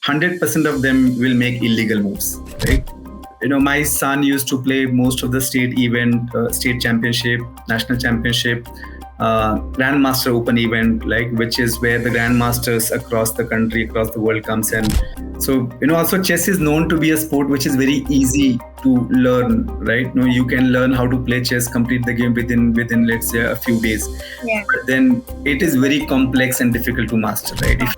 100% of them will make illegal moves, right? My son used to play most of the state championship, national championship, grandmaster open event, like, which is where the grandmasters across the country, across the world comes in. So also chess is known to be a sport which is very easy to learn, right? You can learn how to play chess, complete the game within let's say a few days. Yeah. But then it is very complex and difficult to master, right? If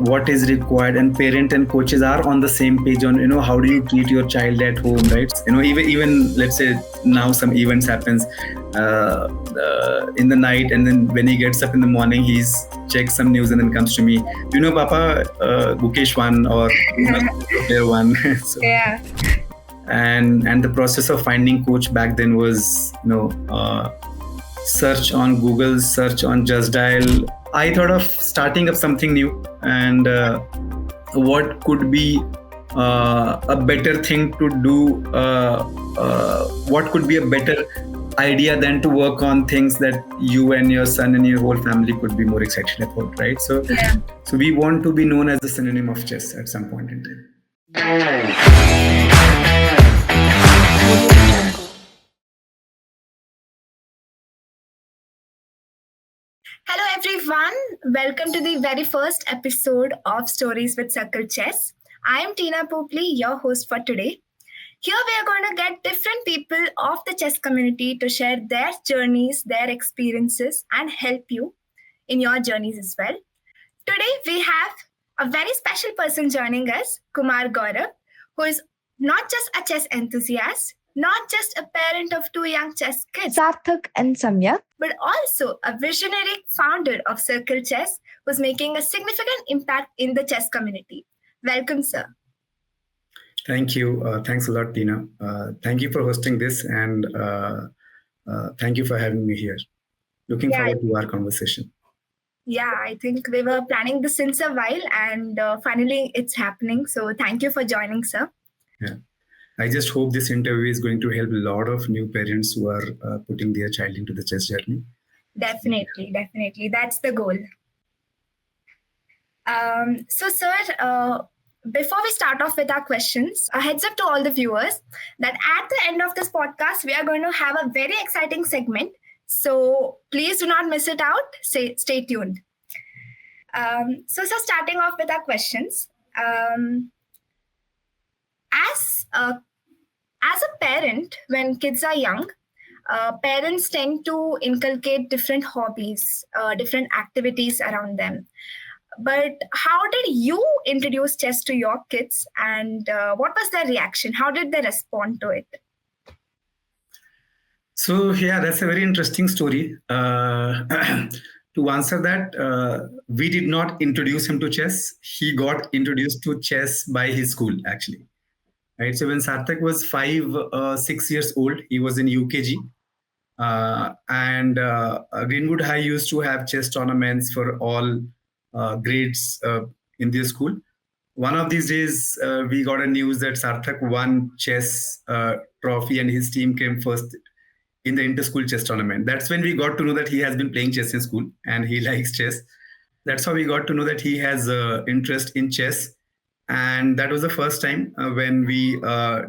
what is required, and parent and coaches are on the same page on how do you treat your child at home, right? Even let's say now some events happens in the night, and then when he gets up in the morning, he's checks some news and then comes to me, Papa, Gukesh won, or player won. So, Yeah. and the process of finding coach back then was search on Google, search on Just Dial. I thought of starting up something new, and what could be a better thing to do, what could be a better idea than to work on things that you and your son and your whole family could be more excited about, right? So we want to be known as the synonym of chess at some point in time. Hello everyone, welcome to the very first episode of Stories with CircleChess. I am Tina Popli, your host for today. Here we are going to get different people of the chess community to share their journeys, their experiences, and help you in your journeys as well. Today we have a very special person joining us, Kumar Gaurav, who is not just a chess enthusiast, not just a parent of two young chess kids, Sarthak and Samayak, but also a visionary founder of CircleChess who's making a significant impact in the chess community. Welcome, sir. Thank you. Thanks a lot, Tina. Thank you for hosting this, and thank you for having me here. Looking forward to our conversation. Yeah, I think we were planning this since a while, and finally it's happening. So thank you for joining, sir. Yeah. I just hope this interview is going to help a lot of new parents who are putting their child into the chess journey. Definitely. That's the goal. So, sir, before we start off with our questions, a heads up to all the viewers that at the end of this podcast, we are going to have a very exciting segment. So please do not miss it out. Stay tuned. So, starting off with our questions. As a parent, when kids are young, parents tend to inculcate different hobbies, different activities around them. But how did you introduce chess to your kids, and what was their reaction? How did they respond to it? So, yeah, that's a very interesting story. To answer that, we did not introduce him to chess. He got introduced to chess by his school, actually. Right. So when Sarthak was 6 years old, he was in UKG. And Greenwood High used to have chess tournaments for all grades in their school. One of these days, we got a news that Sarthak won chess trophy and his team came first in the inter-school chess tournament. That's when we got to know that he has been playing chess in school and he likes chess. That's how we got to know that he has interest in chess. And that was the first time when we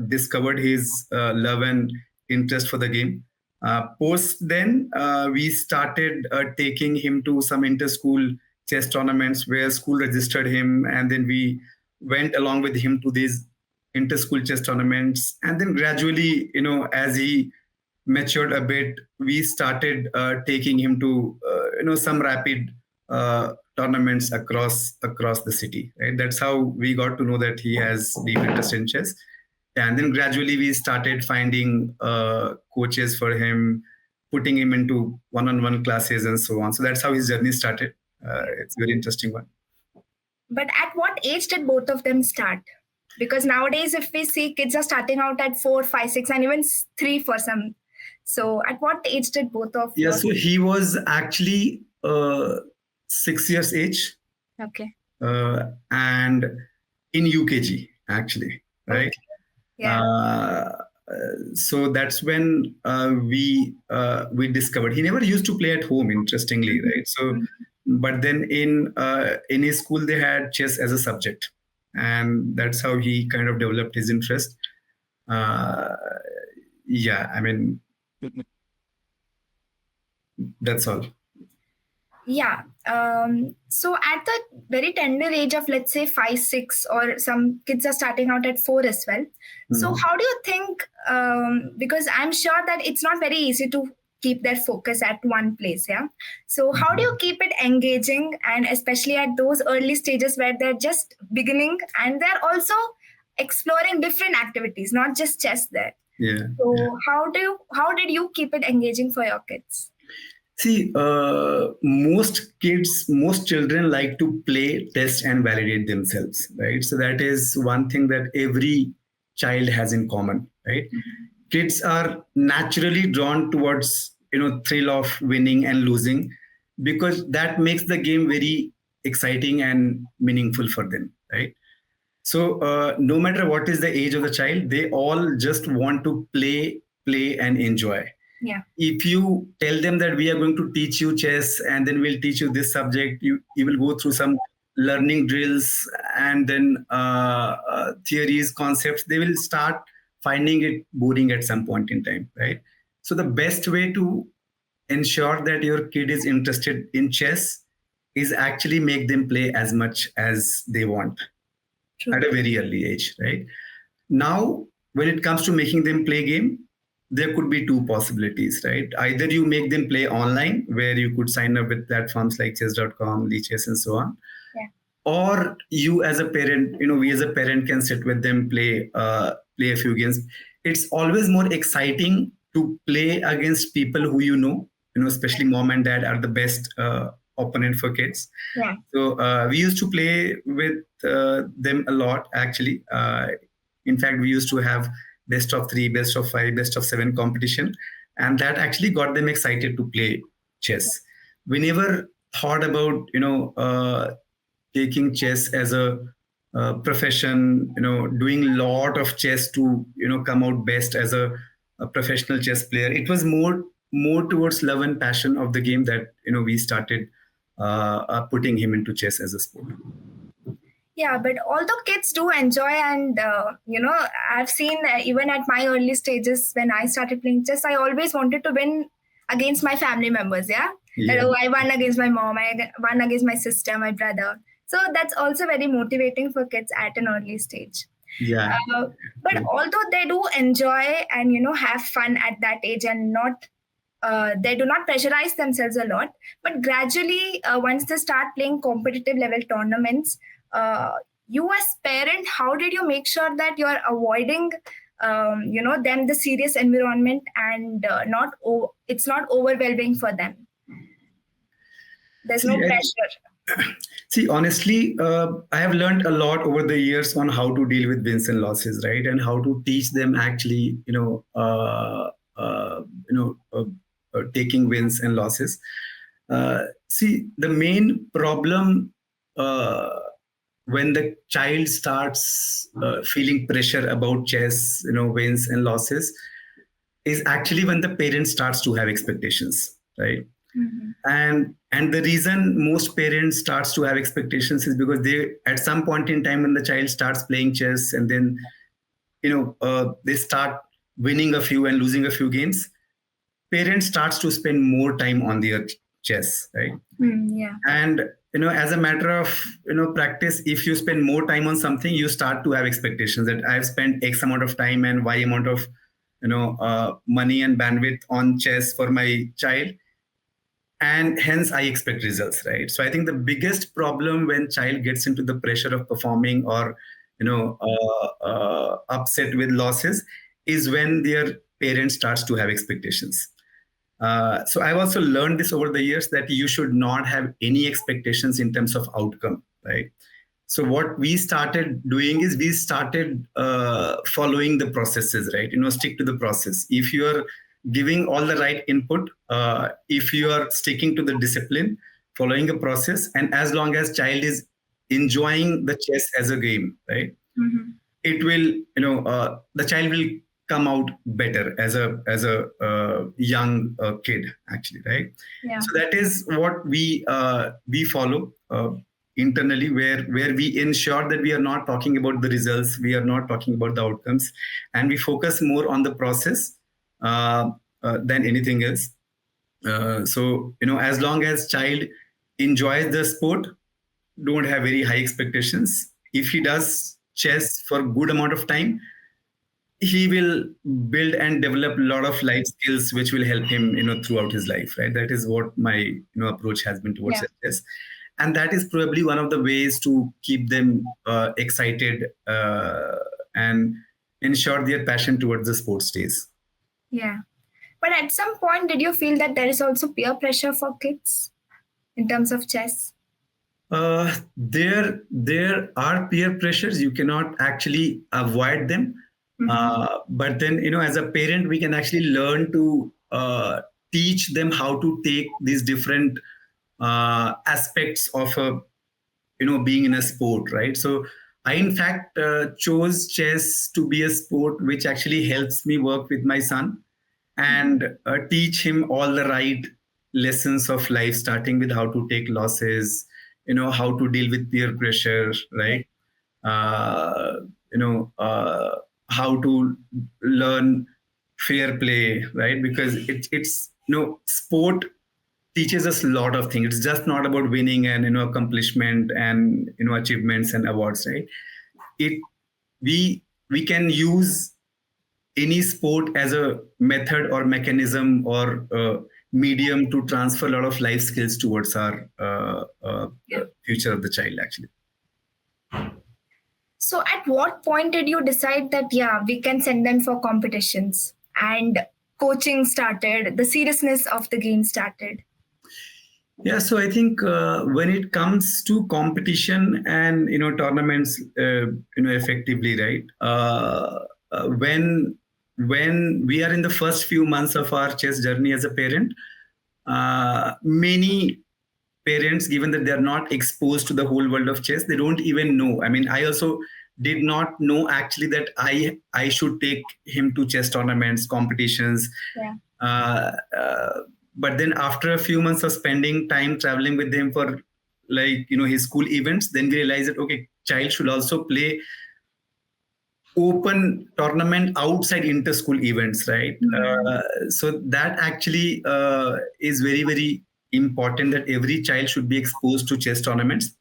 discovered his love and interest for the game. Post then, we started taking him to some inter-school chess tournaments where school registered him. And then we went along with him to these inter-school chess tournaments. And then gradually, as he matured a bit, we started taking him to, some rapid tournaments across the city, right? That's how we got to know that he has deep interest in chess. And then gradually we started finding coaches for him, putting him into one-on-one classes and so on. So that's how his journey started. It's a very interesting one. But at what age did both of them start? Because nowadays, if we see, kids are starting out at 4, 5, 6, and even 3 for some. So at what age did both of you? Yeah, so he was actually 6 years age. Okay. And in UKG, actually, right? Okay. Yeah. So that's when we discovered he never used to play at home, interestingly, right? So but then in his school they had chess as a subject, and that's how he kind of developed his interest. Uh, yeah, I mean, that's all. Yeah. So at the very tender age of, let's say, 5, 6, or some kids are starting out at 4 as well. So Mhm. how do you think, because I'm sure that it's not very easy to keep their focus at one place, yeah? So how do you keep it engaging, and especially at those early stages where they're just beginning and they're also exploring different activities, not just chess there. Yeah. So how did you keep it engaging for your kids? See, most children like to play, test, and validate themselves, right? So that is one thing that every child has in common, right? Kids are naturally drawn towards thrill of winning and losing, because that makes the game very exciting and meaningful for them, right? So no matter what is the age of the child, they all just want to play and enjoy. Yeah. If you tell them that we are going to teach you chess and then we'll teach you this subject, you will go through some learning drills and then theories, concepts, they will start finding it boring at some point in time, right? So the best way to ensure that your kid is interested in chess is actually make them play as much as they want. True. At a very early age, right? Now, when it comes to making them play game, there could be two possibilities, right? Either you make them play online, where you could sign up with platforms like chess.com, Chess, and so on. Yeah. Or you as a parent, we as a parent can sit with them, play a few games. It's always more exciting to play against people who especially mom and dad are the best opponent for kids. Yeah. So we used to play with them a lot, actually. In fact, we used to have best of 3, best of 5, best of 7 competition, and that actually got them excited to play chess. We never thought about taking chess as a profession, doing a lot of chess to come out best as a professional chess player. It was more towards love and passion of the game that we started putting him into chess as a sport. Yeah, but although kids do enjoy, and I've seen even at my early stages when I started playing chess, I always wanted to win against my family members. Yeah, Yeah. That, I won against my mom, I won against my sister, my brother. So that's also very motivating for kids at an early stage. Yeah. But although they do enjoy and have fun at that age, and not they do not pressurize themselves a lot, but gradually once they start playing competitive level tournaments, you as parent, how did you make sure that you're avoiding them the serious environment, and it's not overwhelming for them? There's no pressure. See, honestly, I have learned a lot over the years on how to deal with wins and losses, right? And how to teach them actually, taking wins and losses. See, the main problem when the child starts feeling pressure about chess, wins and losses, is actually when the parent starts to have expectations, right? Mm-hmm. And the reason most parents starts to have expectations is because they, at some point in time when the child starts playing chess, and then they start winning a few and losing a few games, parents starts to spend more time on their chess, right? Yeah. And as a matter of practice, if you spend more time on something, you start to have expectations that I've spent X amount of time and Y amount of money and bandwidth on chess for my child, and hence I expect results, right? So I think the biggest problem when child gets into the pressure of performing, or upset with losses, is when their parent starts to have expectations. So I've also learned this over the years, that you should not have any expectations in terms of outcome, right? So what we started doing is we started following the processes, right? Stick to the process. If you are giving all the right input, if you are sticking to the discipline, following a process, and as long as child is enjoying the chess as a game, right? Mm-hmm. It will, the child will come out better as a young kid, actually, right? Yeah. So that is what we follow internally, where we ensure that we are not talking about the results, we are not talking about the outcomes, and we focus more on the process than anything else. So as long as child enjoys the sport, don't have very high expectations. If he does chess for a good amount of time, he will build and develop a lot of life skills which will help him throughout his life, right? That is what my approach has been towards Yeah. chess. And that is probably one of the ways to keep them excited and ensure their passion towards the sport stays. Yeah. But at some point, did you feel that there is also peer pressure for kids in terms of chess? There are peer pressures. You cannot actually avoid them. But then, as a parent, we can actually learn to teach them how to take these different aspects of being in a sport, right? So I, in fact, chose chess to be a sport which actually helps me work with my son and teach him all the right lessons of life, starting with how to take losses, how to deal with peer pressure, right? uh, how to learn fair play, right? Because it's sport teaches us a lot of things. It's just not about winning and accomplishment and achievements and awards, right? It we can use any sport as a method or mechanism or medium to transfer a lot of life skills towards our future of the child, actually. So, at what point did you decide that, yeah, we can send them for competitions and coaching started, the seriousness of the game started? Yeah, so I think when it comes to competition and tournaments, effectively, right? When we are in the first few months of our chess journey as a parent, many parents, given that they are not exposed to the whole world of chess, they don't even know. I mean, I also did not know actually that I should take him to chess tournaments, competitions. Yeah. But then after a few months of spending time traveling with him for his school events, then we realized that okay, child should also play open tournament outside inter-school events, right? So that actually is very, very important, that every child should be exposed to chess tournaments.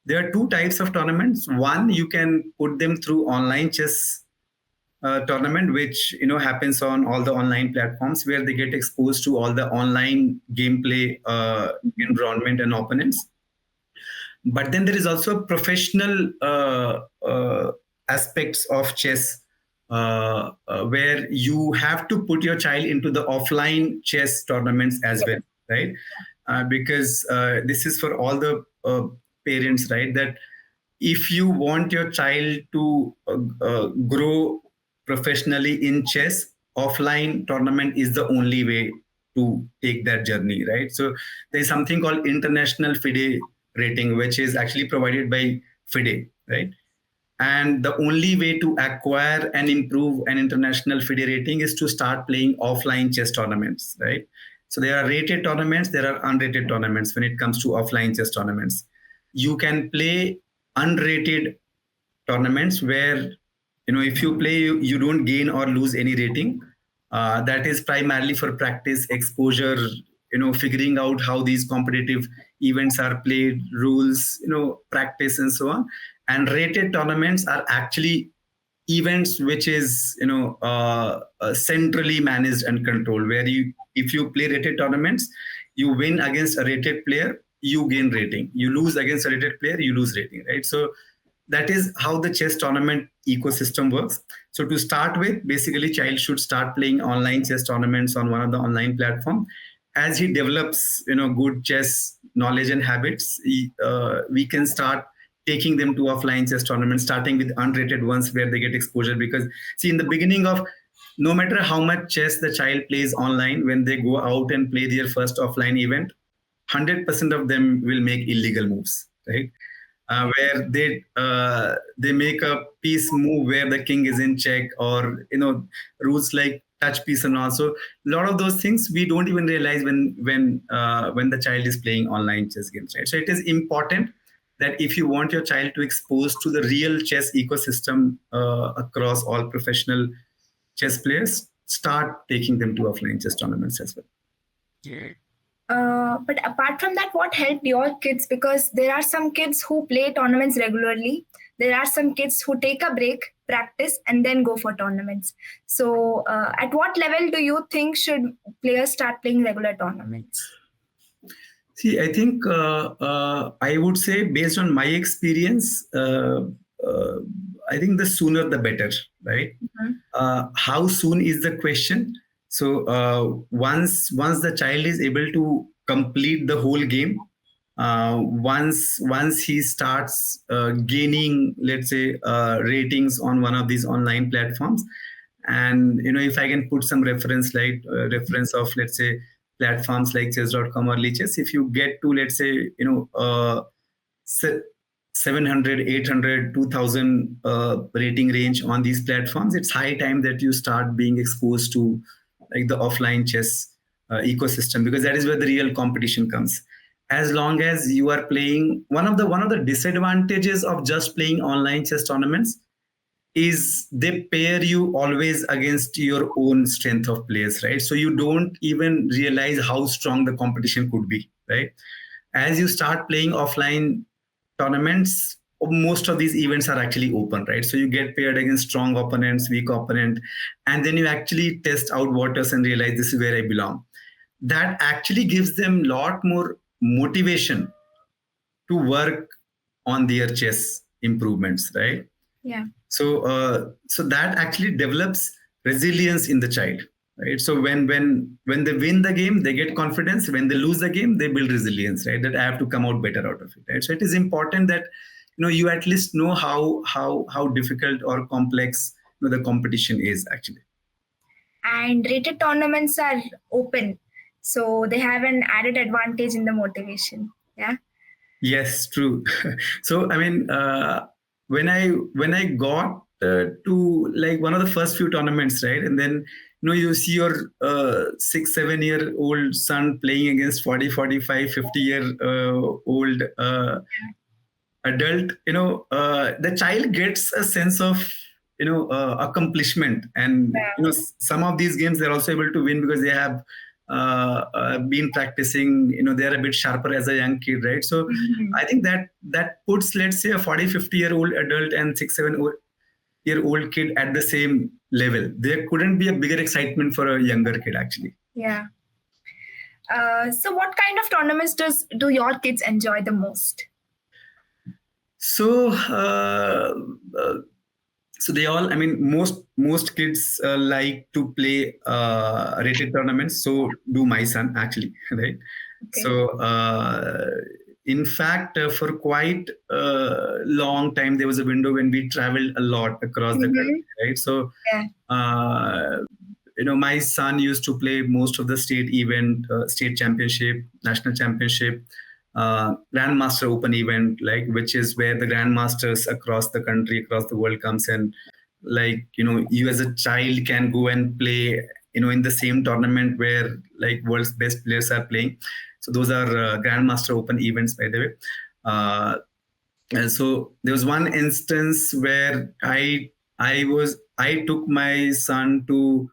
There are two types of tournaments. One, you can put them through online chess tournament, which happens on all the online platforms, where they get exposed to all the online gameplay environment and opponents. But then there is also professional aspects of chess where you have to put your child into the offline chess tournaments as well, right? Because this is for all the parents, right? That if you want your child to grow professionally in chess, offline tournament is the only way to take that journey, right? So there's something called international FIDE rating, which is actually provided by FIDE, right? And the only way to acquire and improve an international FIDE rating is to start playing offline chess tournaments, right? So there are rated tournaments, there are unrated tournaments when it comes to offline chess tournaments. You can play unrated tournaments where, if you play, you don't gain or lose any rating. That is primarily for practice, exposure, figuring out how these competitive events are played, rules, practice, and so on. And rated tournaments are actually events which is centrally managed and controlled, where if you play rated tournaments, you win against a rated player, you gain rating. You lose against a rated player, you lose rating, right? So that is how the chess tournament ecosystem works. So to start with, basically, child should start playing online chess tournaments on one of the online platform. As he develops, good chess knowledge and habits, we can start taking them to offline chess tournaments, starting with unrated ones where they get exposure. Because see, in the beginning of, no matter how much chess the child plays online, when they go out and play their first offline event, 100% of them will make illegal moves, right? where they make a piece move where the king is in check, or rules like touch piece, and also a lot of those things we don't even realize when the child is playing online chess games, right? So it is important that if you want your child to expose to the real chess ecosystem across all professional chess players, start taking them to offline chess tournaments as well. Yeah. But apart from that, what helped your kids? Because there are some kids who play tournaments regularly. There are some kids who take a break, practice, and then go for tournaments. So, at what level do you think should players start playing regular tournaments? See, I think I would say, based on my experience, I think the sooner the better, right? How soon is the question. So once the child is able to complete the whole game, once he starts gaining, let's say, ratings on one of these online platforms, and if I can put some reference of, let's say, platforms like chess.com or Lichess, if you get to, let's say, 700, 800, 2000 rating range on these platforms, it's high time that you start being exposed to like the offline chess ecosystem, because that is where the real competition comes. As long as you are playing, one of the disadvantages of just playing online chess tournaments is they pair you always against your own strength of players, right? So you don't even realize how strong the competition could be, right? As you start playing offline tournaments, most of these events are actually open, right? So you get paired against strong opponents, weak opponent, and then you actually test out waters and realize this is where I belong. That actually gives them a lot more motivation to work on their chess improvements, right? Yeah. So that actually develops resilience in the child, right? So when they win the game, they get confidence. When they lose the game, they build resilience, right? That I have to come out better out of it, right? So it is important that you at least know how difficult or complex the competition is actually. And rated tournaments are open, so they have an added advantage in the motivation. Yeah. Yes, true. So I mean, when I got to like one of the first few tournaments, right, and then you see your 6-7 year old son playing against 40, 45, 50-year old adult, the child gets a sense of accomplishment, and some of these games they're also able to win because they have been practicing, they're a bit sharper as a young kid, right? So I think that puts, let's say, a 40, 50-year old adult and 6-7-year old kid at the same level. There couldn't be a bigger excitement for a younger kid actually. Yeah. So what kind of tournaments do your kids enjoy the most? So so they all, I mean, most kids like to play rated tournaments. So do my son actually, right? Okay. So in fact, for quite a long time, there was a window when we traveled a lot across the country, right? So my son used to play most of the state championship, national championship, grandmaster open event, like, which is where the grandmasters across the country, across the world comes, and like you as a child can go and play in the same tournament where like world's best players are playing. So those are grandmaster open events, by the way. And so there was one instance where I took my son to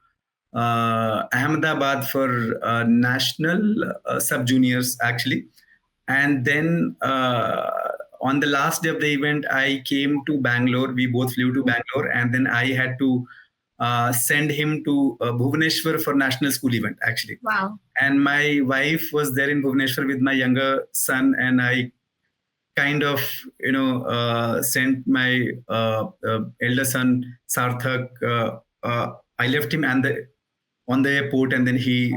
Ahmedabad for national sub juniors actually. And then on the last day of the event, I came to Bangalore. We both flew to Bangalore, and then I had to send him to Bhubaneswar for national school event actually. Wow. And my wife was there in Bhubaneswar with my younger son, and I kind of sent my elder son Sarthak. I left him on the airport, and then he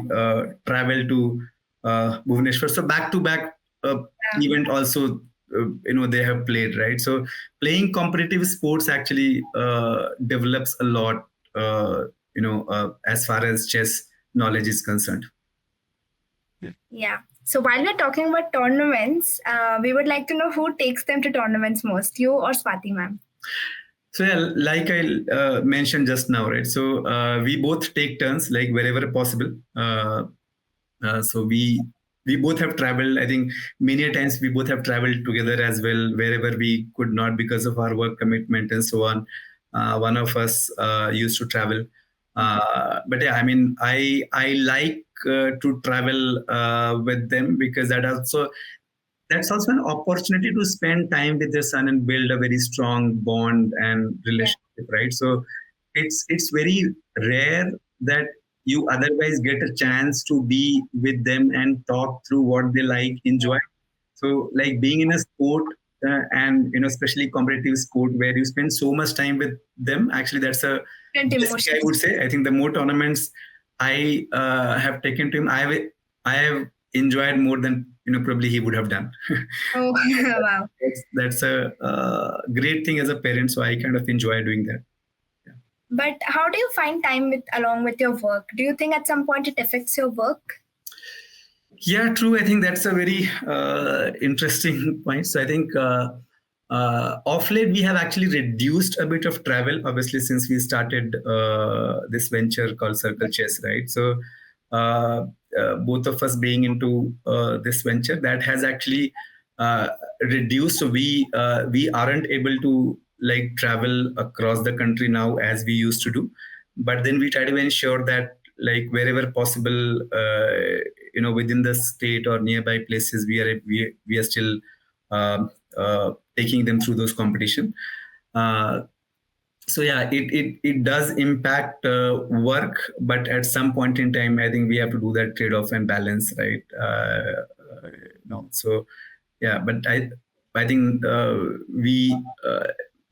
traveled to Bhubaneswar. So back to back event also, they have played, right? So playing competitive sports actually develops a lot, as far as chess knowledge is concerned. Yeah. So while we're talking about tournaments, we would like to know who takes them to tournaments most, you or Swathi ma'am? So yeah, like I mentioned just now, right? So we both take turns, like wherever possible. So we both have traveled. I think many a times we both have traveled together as well, wherever we could not because of our work commitment and so on. One of us used to travel, but yeah, I mean, I like to travel with them because that's also an opportunity to spend time with your son and build a very strong bond and Yeah. relationship, right? So it's very rare that you otherwise get a chance to be with them and talk through what they like, enjoy. So like being in a sport, and especially competitive sport where you spend so much time with them, actually that's a Different blessing, I emotions. would say. I think the more tournaments I have taken to him, I have enjoyed more than probably he would have done. Oh, wow. That's a great thing as a parent. So I kind of enjoy doing that. Yeah. But how do you find time with along with your work? Do you think at some point it affects your work? Yeah, true. I think that's a very interesting point. So I think off late we have actually reduced a bit of travel, obviously, since we started this venture called CircleChess, right? So both of us being into this venture, that has actually reduced. So we aren't able to like travel across the country now as we used to do, but then we try to ensure that like wherever possible, within the state or nearby places, we are still taking them through those competition. uh, so yeah, it does impact work, but at some point in time I think we have to do that trade-off and balance, right? No, so yeah, but I think we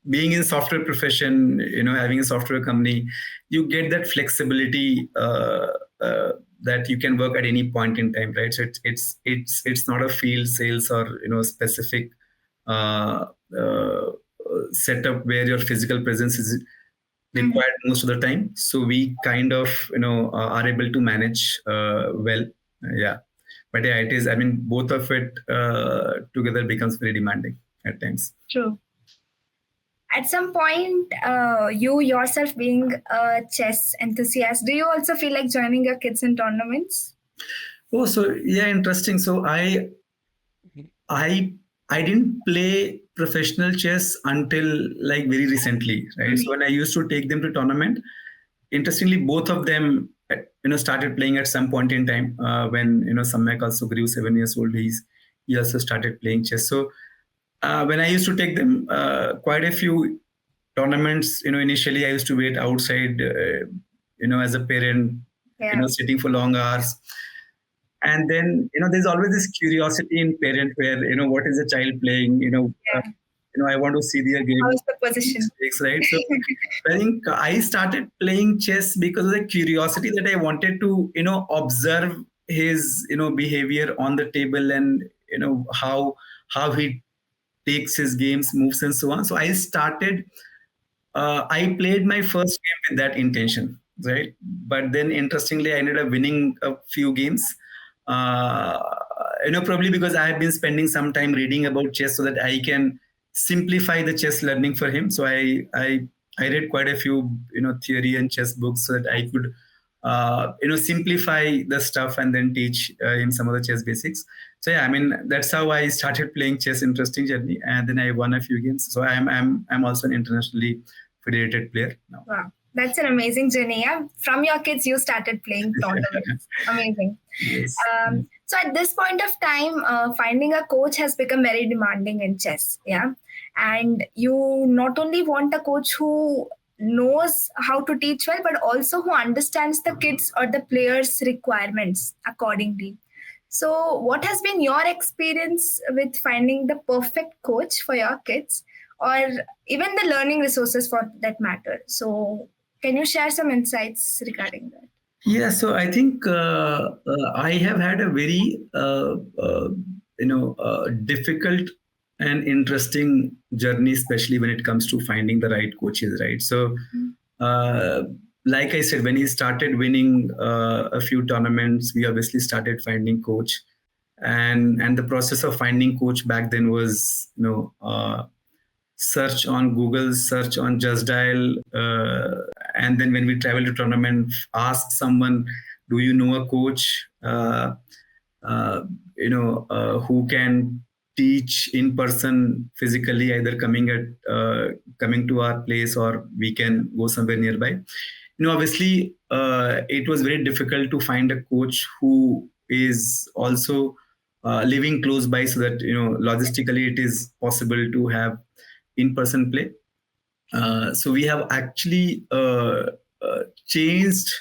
being in software profession, having a software company, you get that flexibility, that you can work at any point in time, right? So it's not a field sales or specific uh, uh, setup where your physical presence is Mhm. required most of the time. So we kind of are able to manage well. Yeah, but yeah, it is. I mean, both of it together becomes very demanding at times. True. At some point, you yourself being a chess enthusiast, do you also feel like joining your kids in tournaments? Oh, so yeah, interesting. So I I didn't play professional chess until like very recently, right? So when I used to take them to tournament, interestingly, both of them started playing at some point in time. When Samayak also grew 7 years old, he also started playing chess. So when I used to take them quite a few tournaments, initially I used to wait outside, as a parent, Yeah. sitting for long hours. And then, there's always this curiosity in parent where, what is the child playing? Yeah. I want to see their How game is the position? mistakes, right? So I think I started playing chess because of the curiosity that I wanted to, observe his, behavior on the table, and how he takes his games, moves, and so on. So I played my first game with that intention, right? But then, interestingly, I ended up winning a few games. Uh, Probably because I have been spending some time reading about chess so that I can simplify the chess learning for him. So I read quite a few theory and chess books so that I could simplify the stuff and then teach him some of the chess basics. So yeah, I mean that's how I started playing chess. Interesting journey, and then I won a few games. So I'm also an internationally federated player now. Wow. That's an amazing journey. Yeah. From your kids, you started playing tournaments. Amazing. Yes. So at this point of time, finding a coach has become very demanding in chess. Yeah. And you not only want a coach who knows how to teach well, but also who understands the kids or the players' requirements accordingly. So, what has been your experience with finding the perfect coach for your kids, or even the learning resources for that matter? So, can you share some insights regarding that? Yeah, so I think I have had a very difficult and interesting journey, especially when it comes to finding the right coaches. Right, so uh, like I said, when he started winning a few tournaments, we obviously started finding coach. and the process of finding coach back then was, search on Google, search on Just Dial, and then when we travel to tournament, ask someone, do you know a coach? Uh, who can teach in person physically, either coming to our place, or we can go somewhere nearby. Obviously, it was very difficult to find a coach who is also living close by, so that logistically it is possible to have in-person play. So we have actually changed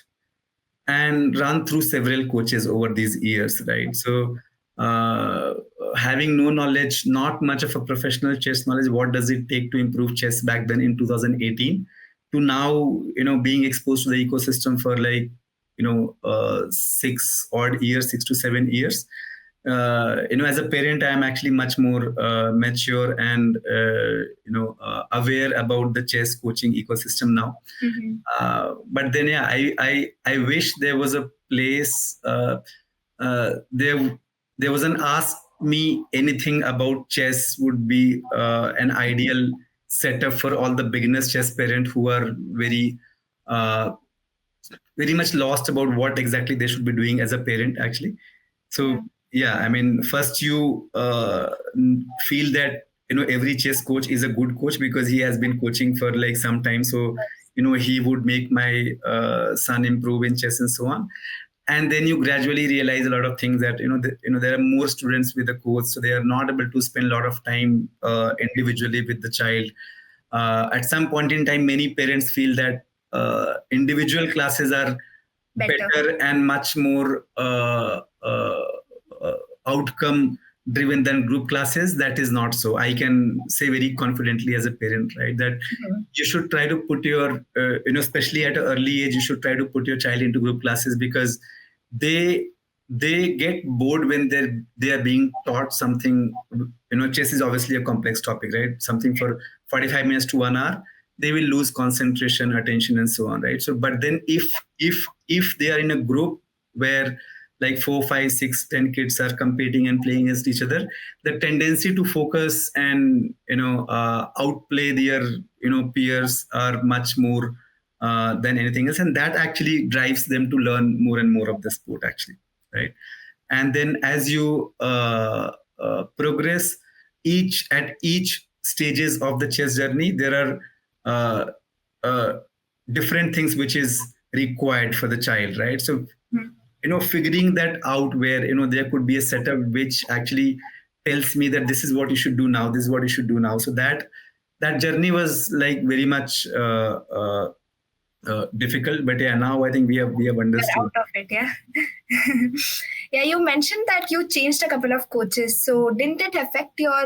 and run through several coaches over these years, right? So uh, having no knowledge, not much of a professional chess knowledge, what does it take to improve chess back then in 2018, to now, being exposed to the ecosystem for like, 6 odd years, 6 to 7 years. As a parent, I am actually much more mature and aware about the chess coaching ecosystem now. But then, yeah, I wish there was a place. There was an ask me anything about chess would be an ideal setup for all the beginners chess parent who are uh, very much lost about what exactly they should be doing as a parent, actually. So yeah, I mean, first you feel that every chess coach is a good coach because he has been coaching for like some time. So he would make my son improve in chess and so on. And then you gradually realize a lot of things, that there are more students with the coach, so they are not able to spend a lot of time individually with the child. At some point in time, many parents feel that individual classes are better and much more outcome driven than group classes. That is not so. I can say very confidently as a parent, right, that you should try to put your especially at an early age, you should try to put your child into group classes, because they get bored when they are being taught something. Chess is obviously a complex topic, right? Something for 45 minutes to 1 hour, they will lose concentration, attention, and so on, right? So but then if they are in a group where like 4, 5, 6, 10 kids are competing and playing against each other, the tendency to focus and outplay their peers are much more than anything else, and that actually drives them to learn more and more of the sport, actually, right? And then as you progress, each stages of the chess journey, there are uh, uh, different things which is required for the child, right? So figuring that out, where there could be a setup which actually tells me that this is what you should do now, this is what you should do now. So that journey was like very much difficult, but yeah, now I think we have understood out of it. Yeah. Yeah, you mentioned that you changed a couple of coaches, so didn't it affect your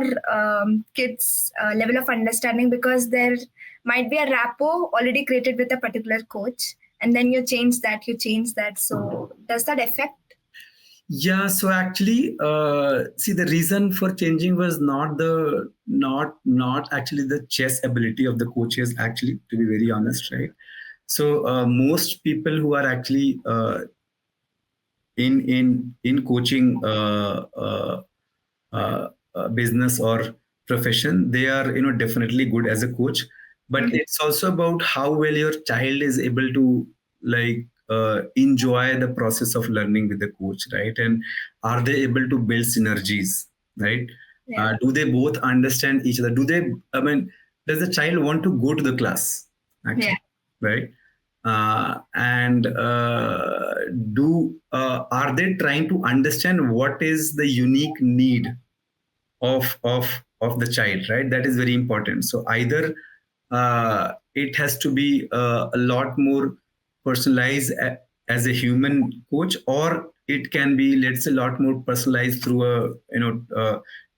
kids level of understanding, because there might be a rapport already created with a particular coach, and then you change that, so does that affect? Yeah, so actually, see, the reason for changing was not actually the chess ability of the coaches, actually, to be very honest, right? So most people who are actually in coaching business or profession, they are definitely good as a coach, but it's also about how well your child is able to like enjoy the process of learning with the coach, right? And are they able to build synergies, right? Do they both understand each other? Does the child want to go to the class, actually, right? And do are they trying to understand what is the unique need of the child, right? That is very important. So either it has to be a lot more personalized as a human coach, or it can be, let's say, a lot more personalized through a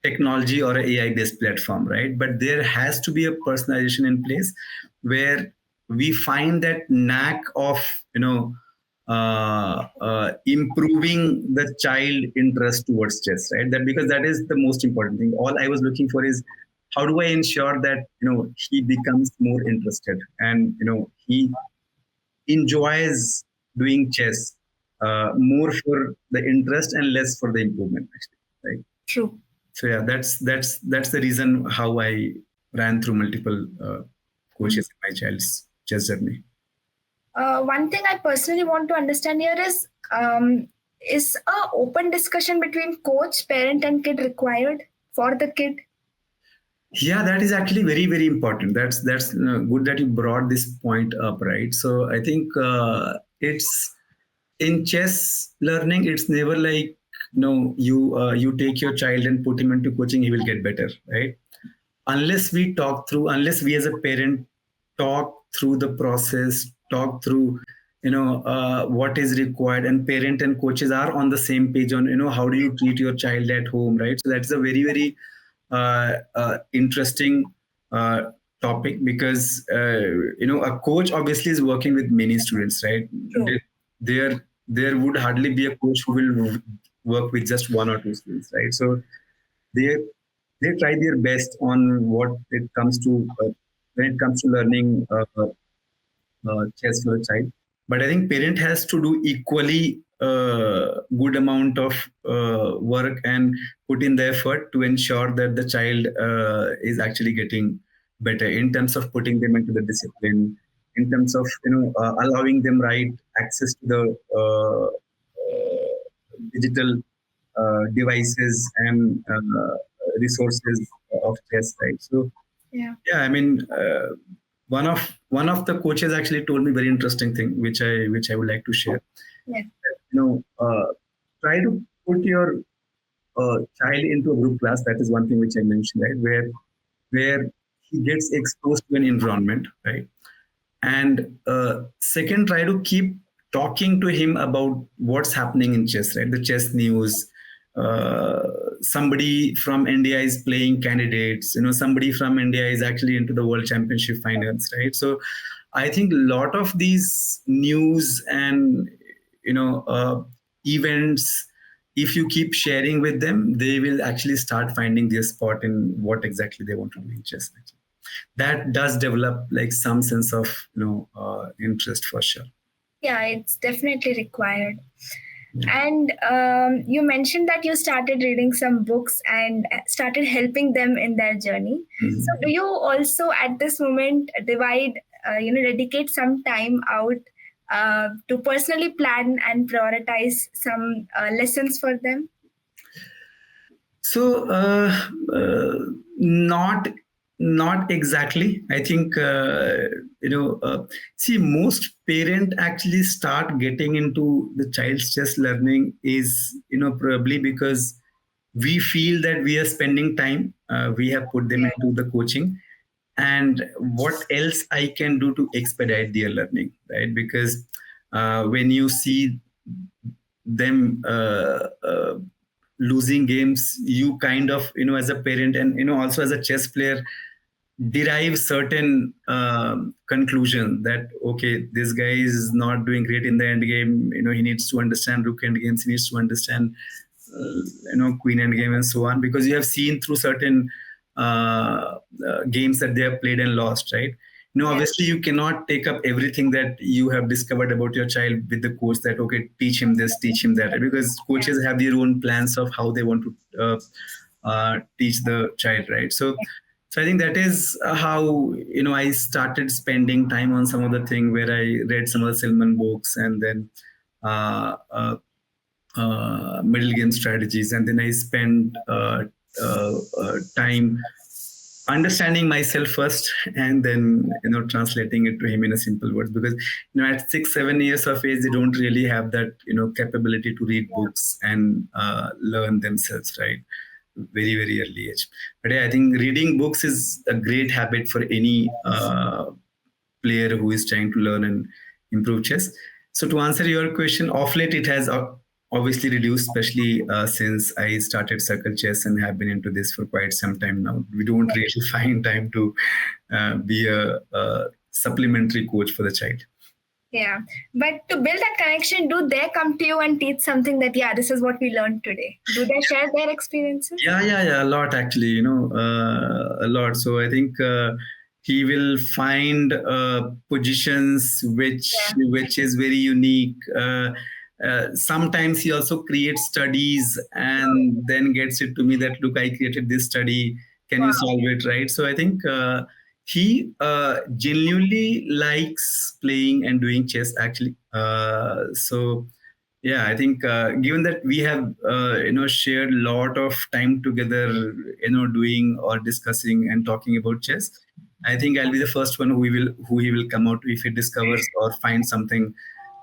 technology or an AI based platform, right? But there has to be a personalization in place where we find that knack of improving the child interest towards chess, right? That, because that is the most important thing. All I was looking for is, how do I ensure that he becomes more interested, and he enjoys doing chess more for the interest and less for the improvement, actually. right? True. So yeah, that's the reason how I ran through multiple coaches in my child's chess journey. One thing I personally want to understand here is a open discussion between coach, parent, and kid required for the kid? Yeah, that is actually very very important. That's good that you brought this point up, right? So I think it's in chess learning. It's never like no, you take your child and put him into coaching, he will get better, right? Unless we as a parent talk through the process, talk through what is required, and parent and coaches are on the same page on how do you treat your child at home, right? So that's a very very interesting uh, topic, because a coach obviously is working with many students, right? True. There would hardly be a coach who will work with just one or two students, right? So they they try their best on what it comes to when it comes to learning chess for a child. But I think parent has to do equally good amount of work and put in the effort to ensure that the child is actually getting better in terms of putting them into the discipline, in terms of allowing them right access to the digital devices and resources of chess, right? So Yeah. yeah, I mean, one of the coaches actually told me very interesting thing, which I would like to share. Yeah. You know, try to put your child into a group class. That is one thing which I mentioned, right? Where he gets exposed to an environment, right? And second, try to keep talking to him about what's happening in chess, right? The chess news. uh, Somebody from India is playing candidates, somebody from India is actually into the world championship finals, right? So I think a lot of these news and events, if you keep sharing with them, they will actually start finding their spot in what exactly they want to do in chess. That does develop like some sense of interest for sure. Yeah, it's definitely required. And you mentioned that you started reading some books and started helping them in their journey. So, do you also at this moment dedicate some time out to personally plan and prioritize some lessons for them? So not exactly. I think see, most parent actually start getting into the child's chess learning is probably because we feel that we are spending time. We have put them into the coaching, and what else I can do to expedite their learning, right? Because when you see them losing games, you kind of as a parent and also as a chess player derive certain conclusion that okay, this guy is not doing great in the end game, he needs to understand rook end games, he needs to understand queen end game and so on, because you have seen through certain games that they have played and lost, right? Obviously you cannot take up everything that you have discovered about your child with the coach, that okay, teach him this, teach him that, right? Because coaches have their own plans of how they want to teach the child, right? So I think that is how I started spending time on some of the thing where I read some of the Silman books, and then uh, uh, middle game strategies, and then I spent time understanding myself first, and then translating it to him in a simple words, because at 6-7 years of age they don't really have that capability to read books and learn themselves, right? Very very early age. But yeah, I think reading books is a great habit for any player who is trying to learn and improve chess. So to answer your question, off late it has obviously reduced, especially since I started CircleChess and have been into this for quite some time now. We don't really find time to be a supplementary coach for the child. Yeah. But to build that connection, do they come to you and teach something that, yeah, this is what we learned today? Do they share their experiences? Yeah, a lot actually, a lot. So I think he will find positions which is very unique. sometimes he also creates studies and then gets it to me that, look, I created this study, can you Wow. solve it, right? So I think he genuinely likes playing and doing chess actually. So yeah, I think given that we have shared a lot of time together, doing or discussing and talking about chess, I think I'll be the first one who he will come out to if he discovers or finds something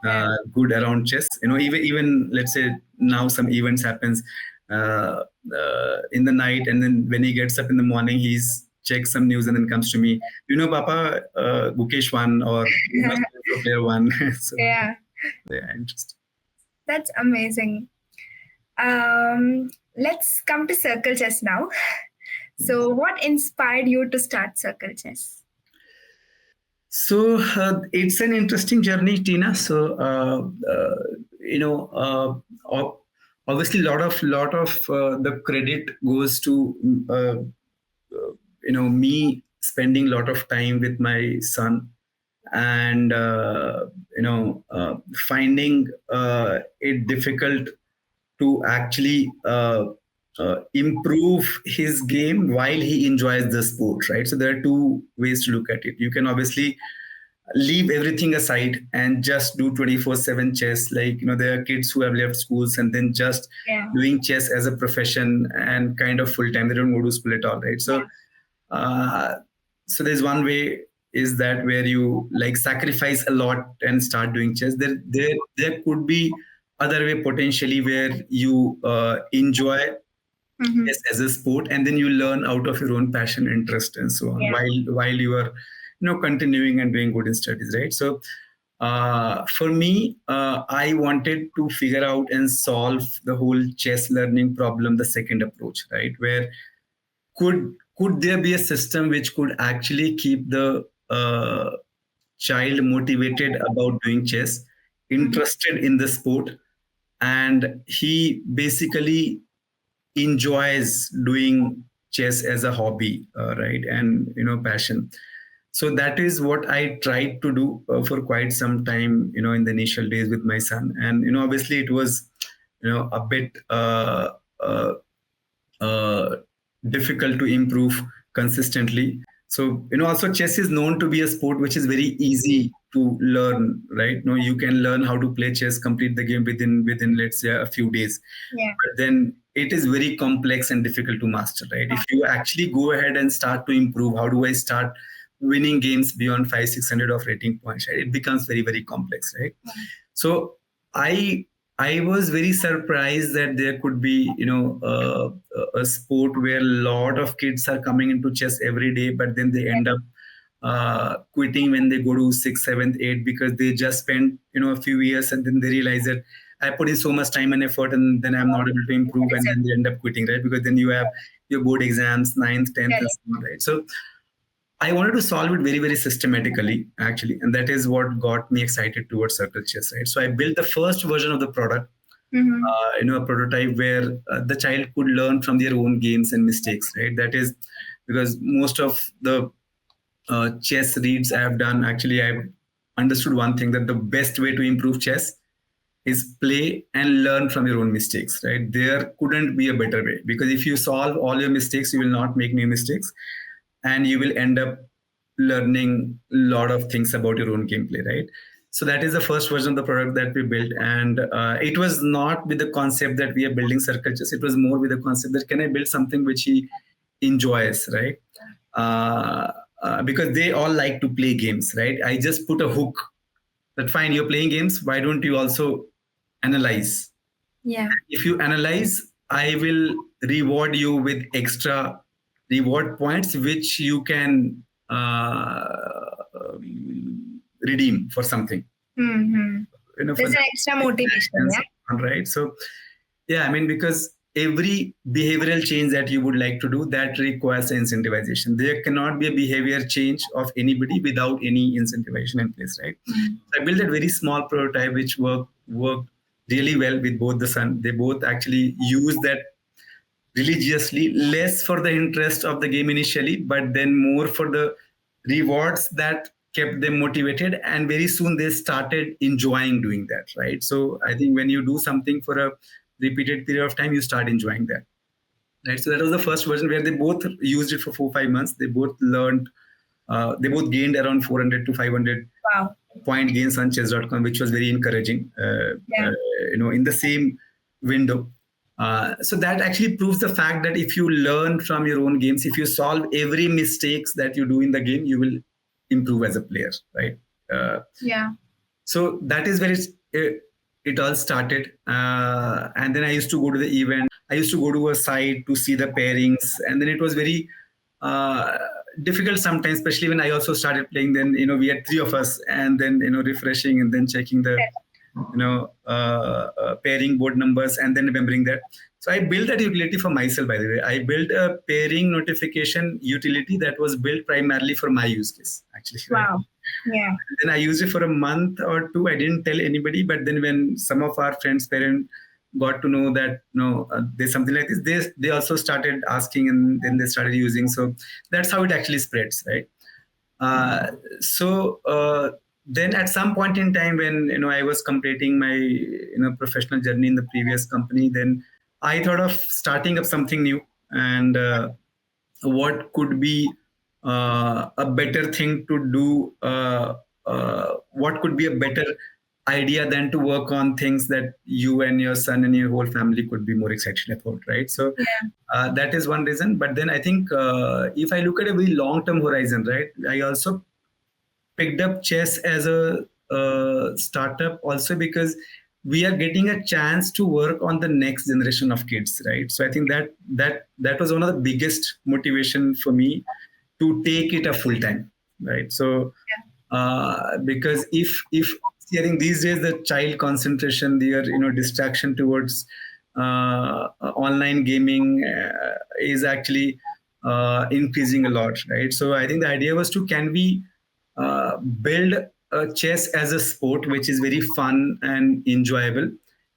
Yeah. good around chess. Even let's say now some events happens in the night, and then when he gets up in the morning, he's checks some news and then comes to me. Papa, Gukesh won, or so player won. So Yeah. yeah, interesting. That's amazing. Let's come to circle chess now. So, what inspired you to start circle chess? So it's an interesting journey, Tina. So you know, obviously, lot of the credit goes to me spending a lot of time with my son, and finding it difficult to actually improve his game while he enjoys the sport, right? So there are two ways to look at it. You can obviously leave everything aside and just do 24/7 chess. Like, there are kids who have left schools and then just Yeah. doing chess as a profession and kind of full time. They don't go to school at all, right? So uh, so there's one way is that where you like sacrifice a lot and start doing chess. There could be other way potentially where you enjoy Mhm. chess as a sport, and then you learn out of your own passion, interest, and so on, Yeah. while you are continuing and doing good in studies, right? So for me, I wanted to figure out and solve the whole chess learning problem, the second approach, right? Where could there be a system which could actually keep the child motivated about doing chess, interested in the sport, and he basically enjoys doing chess as a hobby, right? And passion. So that is what I tried to do for quite some time, in the initial days with my son. And obviously it was a bit uh, uh, difficult to improve consistently. So also chess is known to be a sport which is very easy to learn, right? You can learn how to play chess, complete the game within let's say a few days. Yeah. But then it is very complex and difficult to master, right? If you actually go ahead and start to improve, how do I start winning games beyond 500-600 of rating points, right? It becomes very, very complex, right? So I I was very surprised that there could be, a sport where a lot of kids are coming into chess every day, but then they end up quitting when they go to sixth, seventh, eighth, because they just spent, a few years, and then they realize that I put in so much time and effort, and then I'm not able to improve, and then they end up quitting, right? Because then you have your board exams, ninth, 10th, and so on, right? So I wanted to solve it very, very systematically, actually. And that is what got me excited towards Circle Chess, right? So I built the first version of the product, a prototype where the child could learn from their own games and mistakes, right? That is because most of the chess reads I have done, actually, I've understood one thing, that the best way to improve chess is play and learn from your own mistakes, right? There couldn't be a better way, because if you solve all your mistakes, you will not make new mistakes, and you will end up learning a lot of things about your own gameplay, right? So that is the first version of the product that we built, and it was not with the concept that we are building circle chess. It was more with the concept that can I build something which he enjoys, right? Because they all like to play games, right? I just put a hook that, fine, you're playing games, why don't you also analyze? Yeah. If you analyze, I will reward you with extra reward points which you can redeem for something. Mm-hmm. For There's an extra motivation. and Yeah. so on, right? So yeah, I mean, because every behavioral change that you would like to do, that requires incentivization. There cannot be a behavior change of anybody without any incentivization in place, right? So I built a very small prototype which worked really well with both the son. They both actually use that religiously, less for the interest of the game initially, but then more for the rewards that kept them motivated, and very soon they started enjoying doing that, right? So I think when you do something for a repeated period of time, you start enjoying that, right? So that was the first version where they both used it for 4 5 months. They both learned, they both gained around 400 to 500 Wow. point gains on chess.com, which was very encouraging, Yeah. in the same window. So that actually proves the fact that if you learn from your own games, if you solve every mistakes that you do in the game, you will improve as a player, right? Yeah. So that is where it all started. And then I used to go to the event. I used to go to a site to see the pairings, and then it was very uh, difficult sometimes, especially when I also started playing. Then we had three of us, and then refreshing and then checking the pairing board numbers and then remembering that. So I built that utility for myself, by the way. I built a pairing notification utility that was built primarily for my use case, actually. Right? Wow. Yeah. Then I used it for a month or two. I didn't tell anybody, but then when some of our friends' parents got to know that there's something like this, they also started asking, and then they started using. So that's how it actually spreads, right? So then at some point in time when I was completing my professional journey in the previous company, then I thought of starting up something new, and what could be a better thing to do, what could be a better idea than to work on things that you and your son and your whole family could be more excited about, right? So that is one reason. But then I think if I look at a very long term horizon, right, I also picked up chess as a startup also because we are getting a chance to work on the next generation of kids, right? So I think that was one of the biggest motivation for me to take it a full time, right? So because if see, I think these days the child concentration, their distraction towards online gaming is actually increasing a lot, right? So I think the idea was to, can we build chess as a sport which is very fun and enjoyable,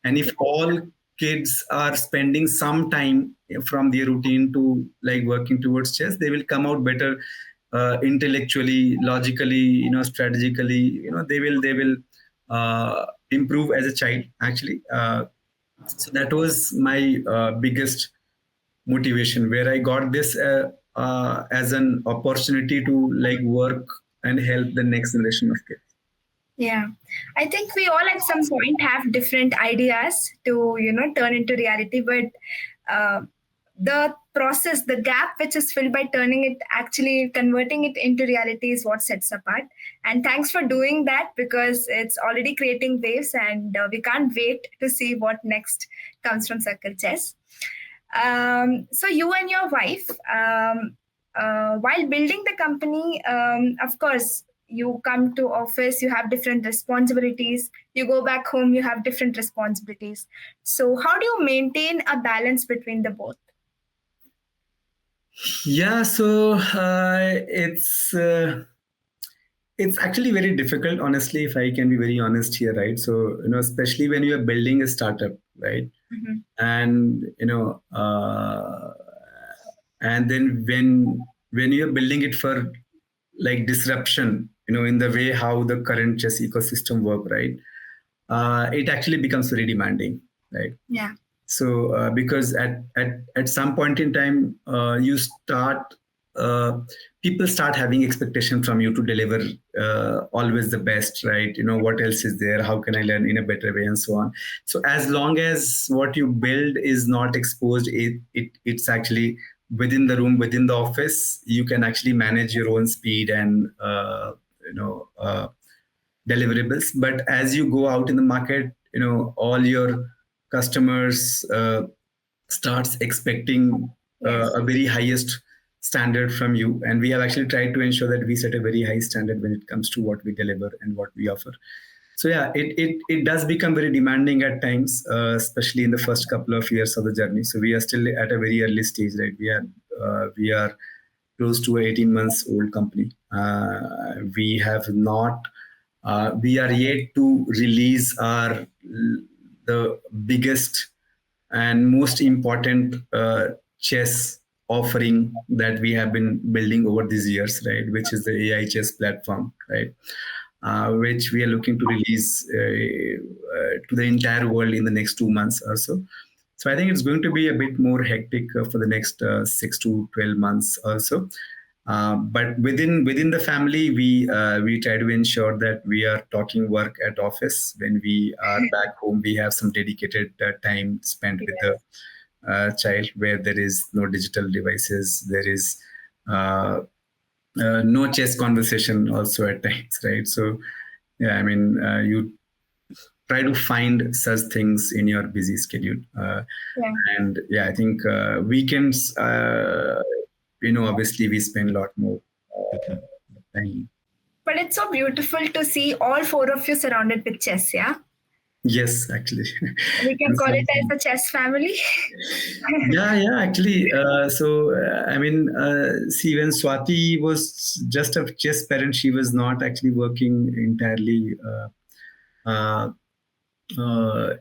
and if all kids are spending some time from their routine to like working towards chess, they will come out better intellectually, logically, strategically. They will improve as a child, actually. So that was my biggest motivation, where I got this as an opportunity to like work and help the next generation of kids. Yeah, I think we all at some point have different ideas to turn into reality, but the process, the gap which is filled by turning it, actually converting it into reality, is what sets apart. And thanks for doing that, because it's already creating waves, and we can't wait to see what next comes from Circle Chess. So you and your wife, while building the company, of course, you come to office, you have different responsibilities. You go back home, you have different responsibilities. So how do you maintain a balance between the both? Yeah, so it's actually very difficult, honestly, if I can be very honest here, right? So especially when you are building a startup, right? Mm-hmm. And and then when you're building it for like disruption, in the way how the current chess ecosystem work, right? It actually becomes very demanding, right? Yeah. So because at some point in time, you start people start having expectation from you to deliver always the best, right? What else is there, how can I learn in a better way, and so on. So as long as what you build is not exposed, it's actually within the room, within the office, you can actually manage your own speed and deliverables. But as you go out in the market, all your customers starts expecting a very highest standard from you, and we have actually tried to ensure that we set a very high standard when it comes to what we deliver and what we offer. So yeah, it does become very demanding at times, especially in the first couple of years of the journey. So we are still at a very early stage, right? We are close to 18 months old company. We have not we are yet to release our the biggest and most important chess offering that we have been building over these years, right? Which is the AI chess platform, right? Which we are looking to release to the entire world in the next 2 months or so. So I think it's going to be a bit more hectic for the next 6 to 12 months or so. But within the family, we try to ensure that we are talking work at office. When we are back home, we have some dedicated time spent with the child, where there is no digital devices. There is no chess conversation also at times, right? So yeah, I mean, you try to find such things in your busy schedule. And yeah, I think weekends, obviously we spend a lot more time. But it's so beautiful to see all four of you surrounded with chess, yeah? Yes, actually. We can call it as a chess family. Yeah, actually. I mean, see, when Swathi was just a chess parent, she was not actually working entirely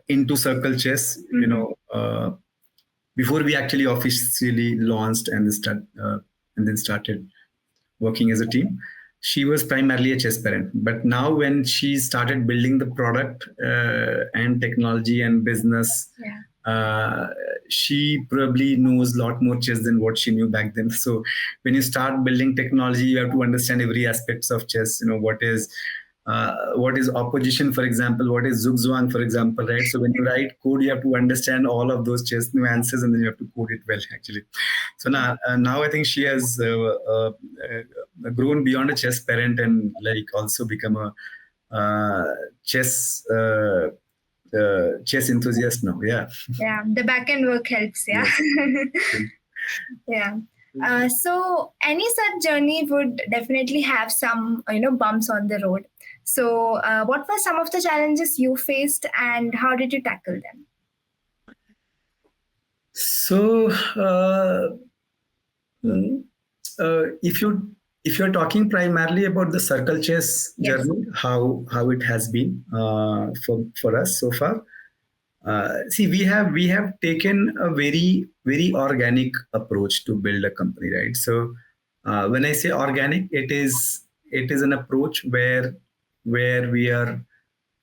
into CircleChess. Before we actually officially launched and then started working as a team, she was primarily a chess parent. But now, when she started building the product and technology and business, she probably knows a lot more chess than what she knew back then. So when you start building technology, you have to understand every aspects of chess. What is opposition, for example, what is zugzwang, for example, right? So when you write code, you have to understand all of those chess nuances, and then you have to code it well, actually. So now I think she has grown beyond a chess parent, and like also become a chess chess enthusiast now. Yeah, the back end work helps. Yeah. So any such journey would definitely have some bumps on the road. So what were some of the challenges you faced, and how did you tackle them? So if you're talking primarily about the CircleChess journey, how it has been for us so far. See, we have taken a very organic approach to build a company, right? So when I say organic, it is an approach where we are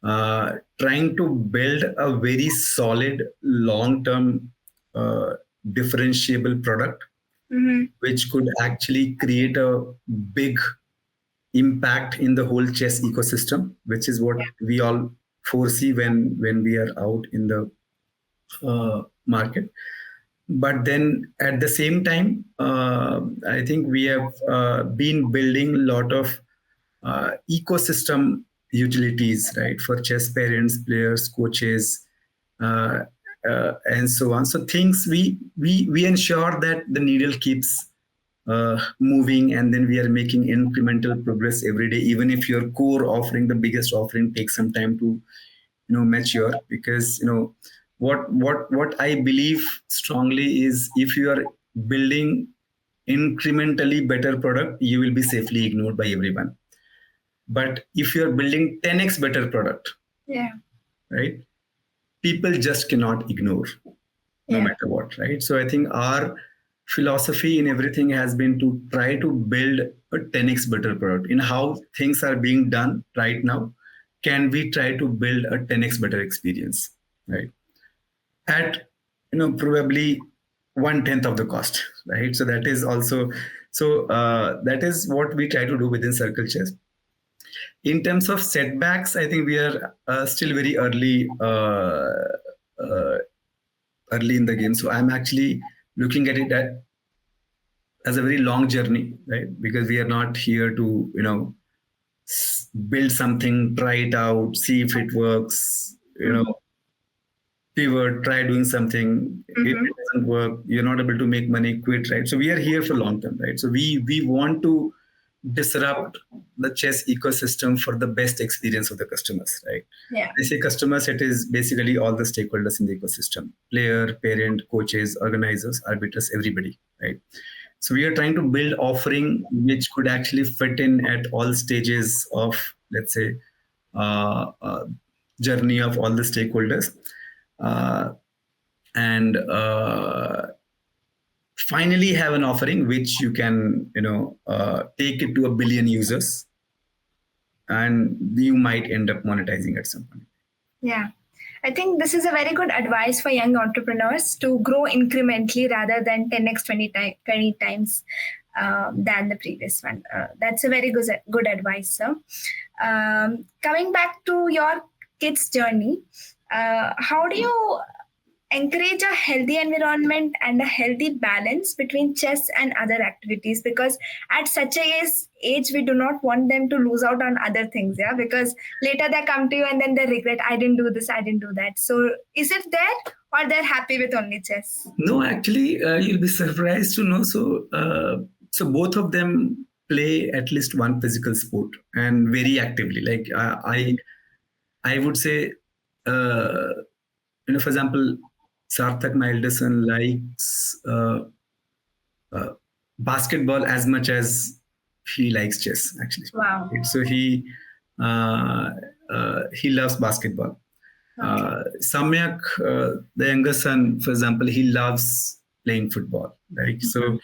trying to build a very solid long-term differentiable product, which could actually create a big impact in the whole chess ecosystem, which is what we all foresee when we are out in the market. But then at the same time, I think we have been building a lot of ecosystem utilities, right, for chess parents, players, coaches, and so on. So things we ensure that the needle keeps moving, and then we are making incremental progress every day, even if your core offering, the biggest offering, takes some time to mature. Because what I believe strongly is, if you are building incrementally better product, you will be safely ignored by everyone. But if you are building 10x better product, right, people just cannot ignore, no matter what, right? So I think our philosophy in everything has been to try to build a 10x better product. In how things are being done right now, can we try to build a 10x better experience, right, at probably 1/10 of the cost, right? So that is also, that is what we try to do within CircleChess. In terms of setbacks, I think we are still very early in the game. So I'm actually looking at it as a very long journey, right? Because we are not here to build something, try it out, see if it works, pivot, try doing something. If it doesn't work, you're not able to make money, quit, right? So we are here for long term, right? So we want to disrupt the chess ecosystem for the best experience of the customers, right? I say customers, it is basically all the stakeholders in the ecosystem: player, parent, coaches, organizers, arbiters, everybody, right? So we are trying to build offering which could actually fit in at all stages of, let's say, journey of all the stakeholders. And finally have an offering which you can, take it to 1 billion users, and you might end up monetizing at some point. Yeah. I think this is a very good advice for young entrepreneurs to grow incrementally rather than 10x 20 times than the previous one. That's a very good advice, sir. Coming back to your kids' journey, how do you encourage a healthy environment and a healthy balance between chess and other activities? Because at such a age we do not want them to lose out on other things, yeah, because later they come to you and then they regret, I didn't do this, I didn't do that. So is it there, or they're happy with only chess? No, actually, you'll be surprised to know. So both of them play at least one physical sport, and very actively. Like I would say, for example, Sarthak, my eldest son, likes basketball as much as he likes chess. Actually, Wow. so he loves basketball. Samayak, the younger son, for example, he loves playing football. Right, so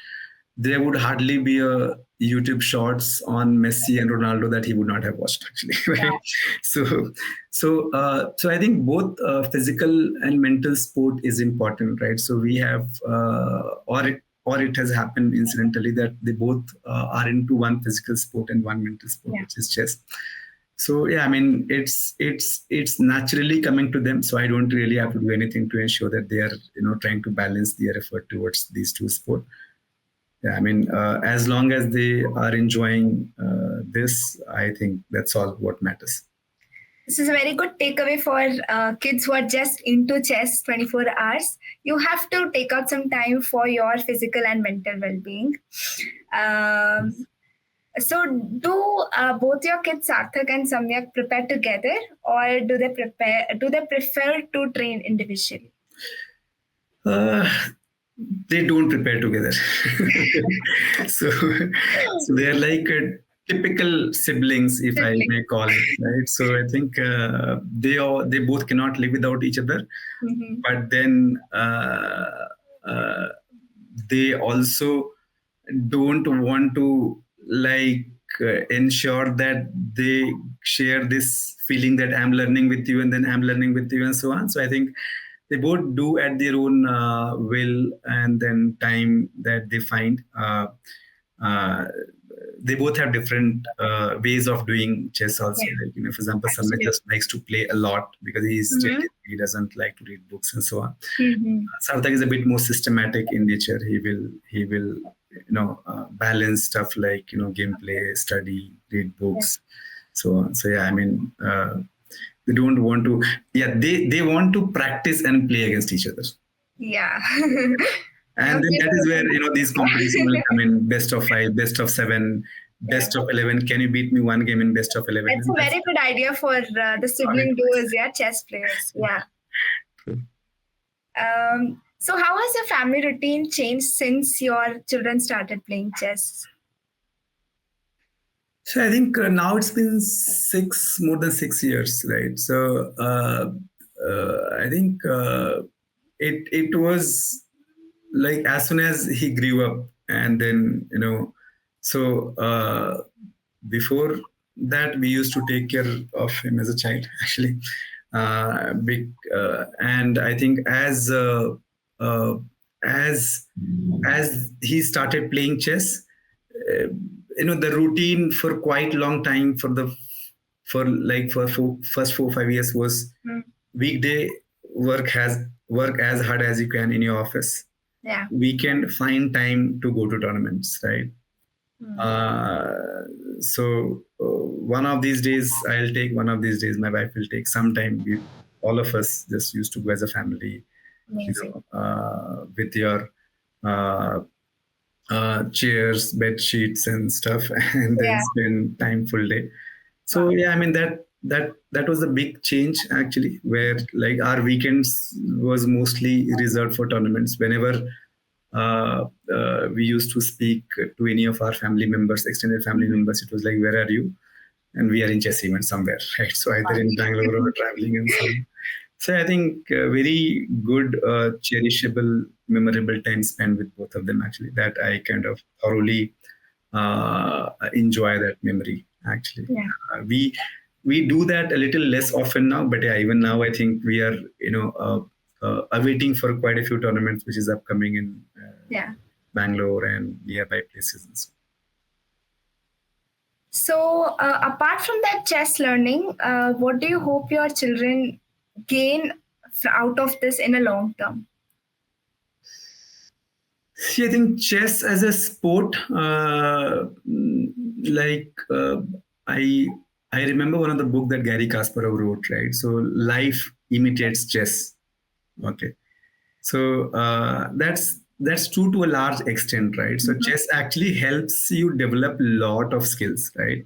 there would hardly be a YouTube shorts on Messi and Ronaldo that he would not have watched, actually. Right? Yeah. So I think both physical and mental sport is important, right? So we have, or it has happened incidentally that they both are into one physical sport and one mental sport, which is chess. So yeah, I mean, it's naturally coming to them. So I don't really have to do anything to ensure that they are, trying to balance their effort towards these two sports. Yeah, I mean, as long as they are enjoying this, I think that's all what matters. This is a very good takeaway for kids who are just into chess 24 hours. You have to take out some time for your physical and mental well-being. So do both your kids, Sarthak and Samyak, prepare together, or do they prefer to train individually? They don't prepare together. so they're like typical siblings, if I may call it, right? So I think they both cannot live without each other, but then they also don't want to ensure that they share this feeling that I'm learning with you and then I'm learning with you and so on. So I think they both do at their own will and then time that they find. They both have different ways of doing chess also. Yeah. For example, Samyak just likes to play a lot because he doesn't like to read books and so on. Sarthak is a bit more systematic in nature. He will balance stuff like gameplay, study, read books, so on. So yeah, I mean, they don't want to. Yeah, they want to practice and play against each other. Yeah. And then that is where these competitions will come in: best of 5, best of 7, best of 11. Can you beat me one game in best of 11? That's a very good idea for the sibling duos, chess players. Yeah. So how has your family routine changed since your children started playing chess? So I think now it's been more than 6 years, right? So I think it was like as soon as he grew up, and then so before that we used to take care of him as a child, actually. And I think as he started playing chess, the routine for quite a long time for first 4-5 years was weekday work as hard as you can in your office. Yeah. Weekend, find time to go to tournaments, right? So one of these days I'll take, one of these days my wife will take. Sometime all of us just used to go as a family, with your chairs, bed sheets and stuff, and then spend time full day. So yeah, I mean that was a big change, actually, where like our weekends was mostly reserved for tournaments. Whenever we used to speak to any of our family members, extended family members, it was like, where are you? And we are in chess event somewhere, right? So either in Bangalore or traveling and so on. So I think very good, cherishable memorable time spent with both of them, actually, that I kind of thoroughly enjoy that memory, actually. Yeah. We do that a little less often now, but yeah, even now I think we are, awaiting for quite a few tournaments which is upcoming in Yeah. Bangalore and nearby places and so. So, apart from that chess learning, what do you hope your children gain out of this in a long term? See, I think chess as a sport, like I I remember one of the book that Gary Kasparov wrote, right? So life imitates chess. Okay, so that's true to a large extent, right? So chess actually helps you develop a lot of skills, right?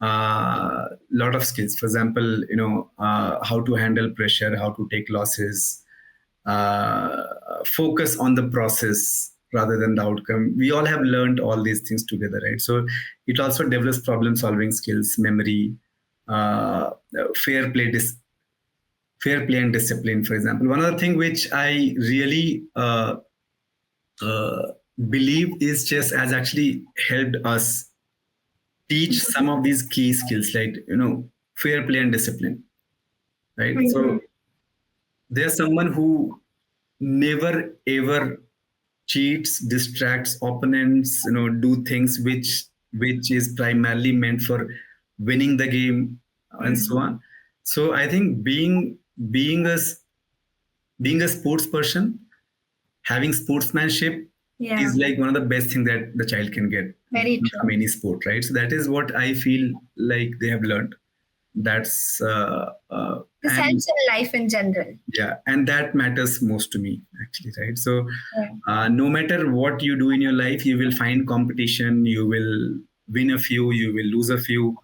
Lot of skills. For example, how to handle pressure, how to take losses, focus on the process rather than the outcome. We all have learned all these things together, right? So it also develops problem solving skills, memory, uh, fair play, fair play and discipline, for example. One other thing which I really uh, believe is chess has actually helped us teach some of these key skills, like fair play and discipline, right? So there's someone who never ever cheats, distracts opponents, do things which is primarily meant for winning the game and so on. So I think being a being a sports person, having sportsmanship Yeah. is like one of the best things that the child can get Very true. from any sport, right? So that is what I feel like they have learned. That's This and helps in life in general. yeah, and that matters most to me, actually, right? So Yeah. no matter what you do in your life, you will find competition, you will win a few, you will lose a few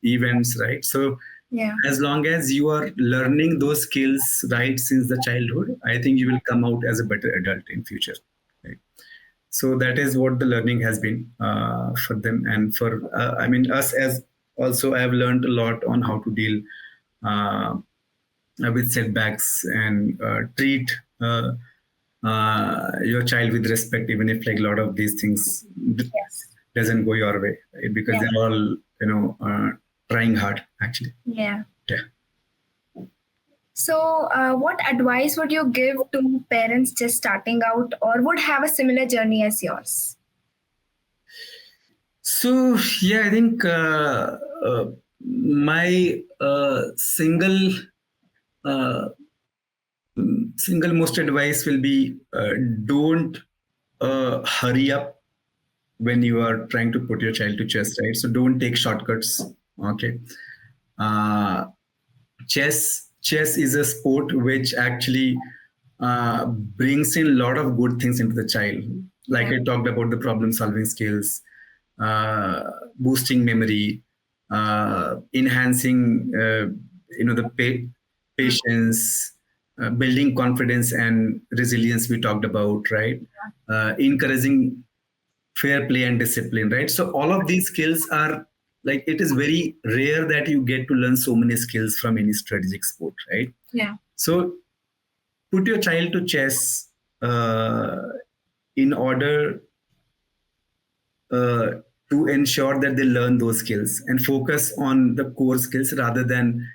events, right? So Yeah. as long as you are learning those skills right since the childhood, I think you will come out as a better adult in future, right? So that is what the learning has been for them, and for I mean us as also. I have learned a lot on how to deal uh, with setbacks and treat your child with respect, even if like a lot of these things Yes. doesn't go your way, right? Because Yeah. they're all trying hard, actually. Yeah. Yeah. So, what advice would you give to parents just starting out or would have a similar journey as yours? So yeah, I think my uh, single most advice will be don't hurry up when you are trying to put your child to chess, right? So don't take shortcuts. Okay. Uh, chess is a sport which actually brings in a lot of good things into the child. Like I talked about the problem solving skills, boosting memory, enhancing the patience, building confidence and resilience we talked about, right? Encouraging fair play and discipline, right? So all of these skills are like, it is very rare that you get to learn so many skills from any strategic sport, right? Yeah. So put your child to chess in order to ensure that they learn those skills and focus on the core skills rather than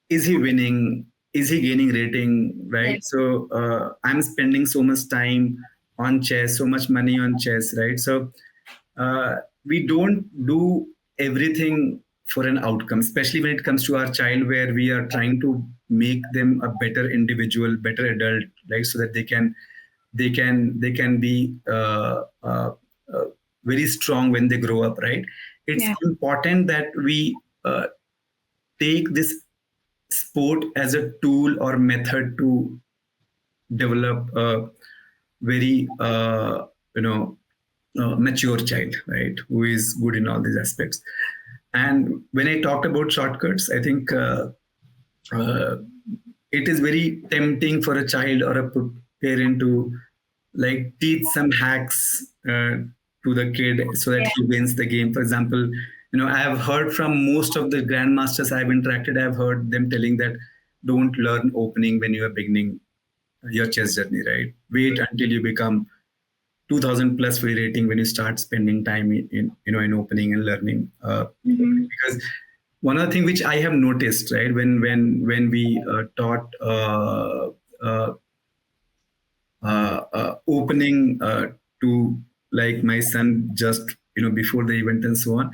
is he winning, is he gaining rating, right? Yes. So I'm spending so much time on chess, so much money on chess, right? So we don't do everything for an outcome, especially when it comes to our child, where we are trying to make them a better individual, better adult, right? So that they can be very strong when they grow up, right? It's important that we take this sport as a tool or method to develop a very mature child, right, who is good in all these aspects. And when I talked about shortcuts, I think uh, it is very tempting for a child or a parent to like teach some hacks to the kid so that he wins the game. For example, I have heard from most of the grandmasters I've interacted, I've heard them telling that don't learn opening when you are beginning your chess journey, right? Wait until you become 2000 plus free rating when you start spending time in opening and learning. Mhm. Because one other thing which I have noticed, right, when we taught uh, opening to like my son just before the event and so on,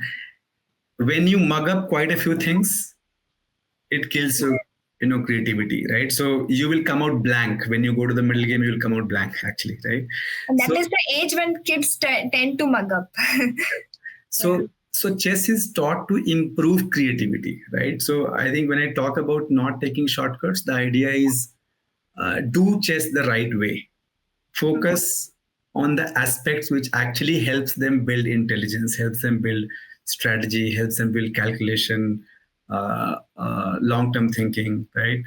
when you mug up quite a few things, it kills your creativity, right? So you will come out blank when you go to the middle game. You will come out blank actually, right? And that So is the age when kids tend to mug up. Yeah. so chess is taught to improve creativity, right? So I think when I talk about not taking shortcuts, the idea is do chess the right way. Focus on the aspects which actually helps them build intelligence, helps them build strategy, helps them build calculation, long-term thinking, right?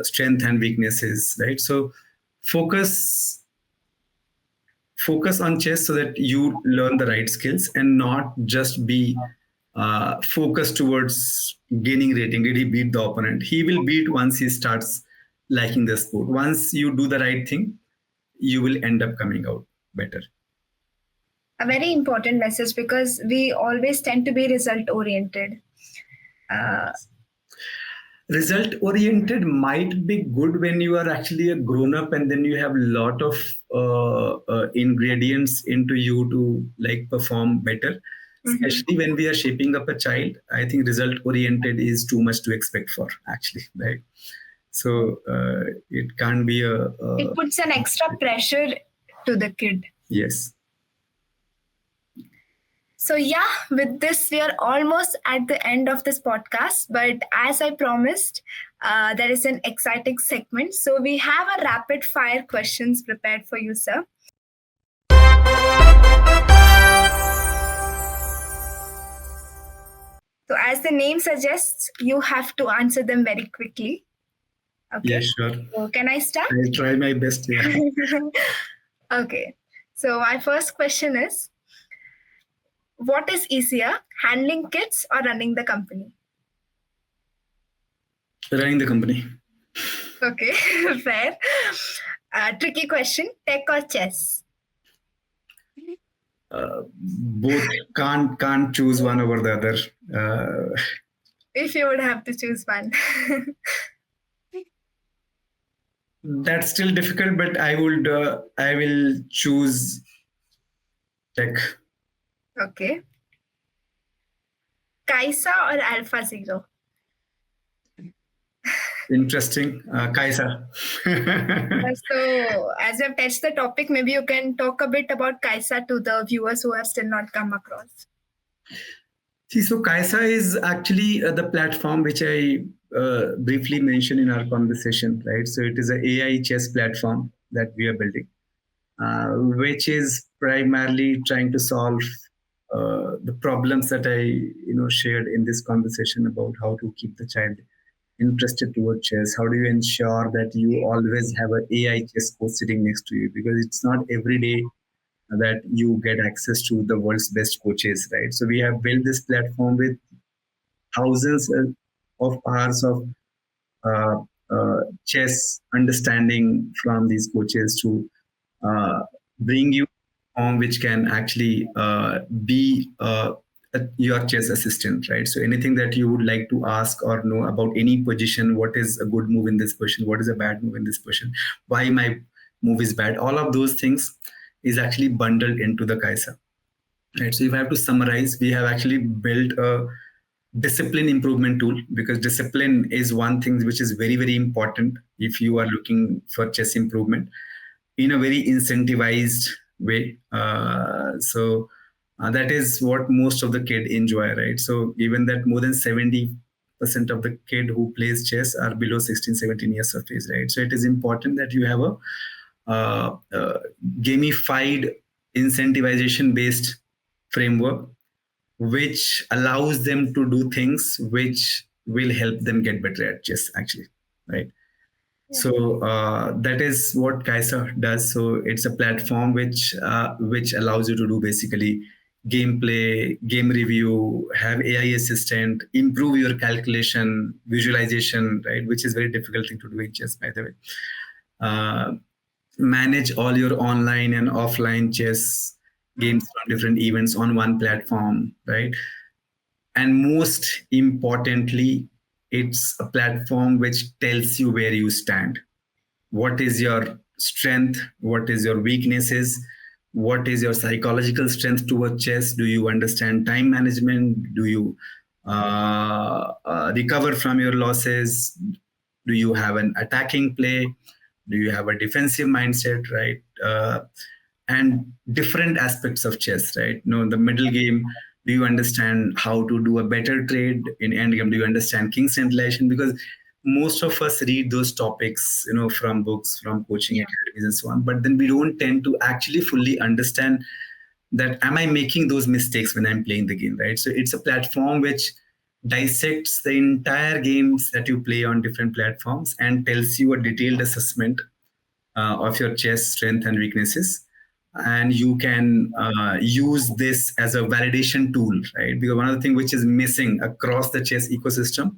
Strength and weaknesses, right? So focus focus on chess so that you learn the right skills and not just be focused towards gaining rating. Did he beat the opponent? He will beat once he starts liking the sport. Once you do the right thing, you will end up coming out better. A very important message because we always tend to be result oriented. Uh, Result oriented might be good when you are actually a grown up and then you have a lot of ingredients into you to like perform better. Especially when we are shaping up a child, I think result oriented is too much to expect for actually, right? So it can't be it puts an extra pressure to the kid. Yes. So, yeah, with this, we are almost at the end of this podcast. But as I promised, there is an exciting segment. So, we have a rapid fire questions prepared for you, sir. So, as the name suggests, you have to answer them very quickly. Okay. Yeah, sure. So, can I start? I'll try my best. Yeah. Okay. So, my first question is, what is easier, handling kids or running the company? Running the company. Okay, fair. Tricky question, tech or chess? Both can't choose one over the other. If you would have to choose one. That's still difficult, but I will choose tech. Okay. Caissa or Alpha Zero? Interesting. Caissa. So, as I've touched the topic, maybe you can talk a bit about Caissa to the viewers who have still not come across. See, so Caissa is actually the platform which I briefly mentioned in our conversation, right? So it is an AI chess platform that we are building, which is primarily trying to solve the problems that I shared in this conversation about how to keep the child interested toward chess. How do you ensure that you always have an AI chess coach sitting next to you? Because it's not every day that you get access to the world's best coaches, right? So we have built this platform with thousands of hours of uh, chess understanding from these coaches to bring you a form which can actually be your chess assistant, right? So anything that you would like to ask or know about any position, what is a good move in this position, what is a bad move in this position, why my move is bad, all of those things is actually bundled into the Caissa. Right. So if I have to summarize, we have actually built a discipline improvement tool because discipline is one thing which is very, very important if you are looking for chess improvement in a very incentivized way. So that is what most of the kid enjoy, right? So given that more than 70% of the kid who plays chess are below 16, 17 years of age, right? So it is important that you have a gamified incentivization based framework which allows them to do things which will help them get better at chess actually, right? So that is what Caissa does. So it's a platform which allows you to do basically gameplay, game review, have AI assistant, improve your calculation, visualization, right? Which is very difficult thing to do in chess, by the way. uh, manage all your online and offline chess games from different events on one platform, right? And most importantly, it's a platform which tells you where you stand. What is your strength? What is your weaknesses? What is your psychological strength towards chess? Do you understand time management? Do you recover from your losses? Do you have an attacking play? Do you have a defensive mindset, right? And different aspects of chess, right? The middle game, do you understand how to do a better trade? In end game, do you understand king centralization? Because most of us read those topics, from books, from coaching academies and so on, but then we don't tend to actually fully understand that am I making those mistakes when I'm playing the game, right? So it's a platform which dissects the entire games that you play on different platforms and tells you a detailed assessment of your chess strength and weaknesses. And you can use this as a validation tool, right? Because one of the things which is missing across the chess ecosystem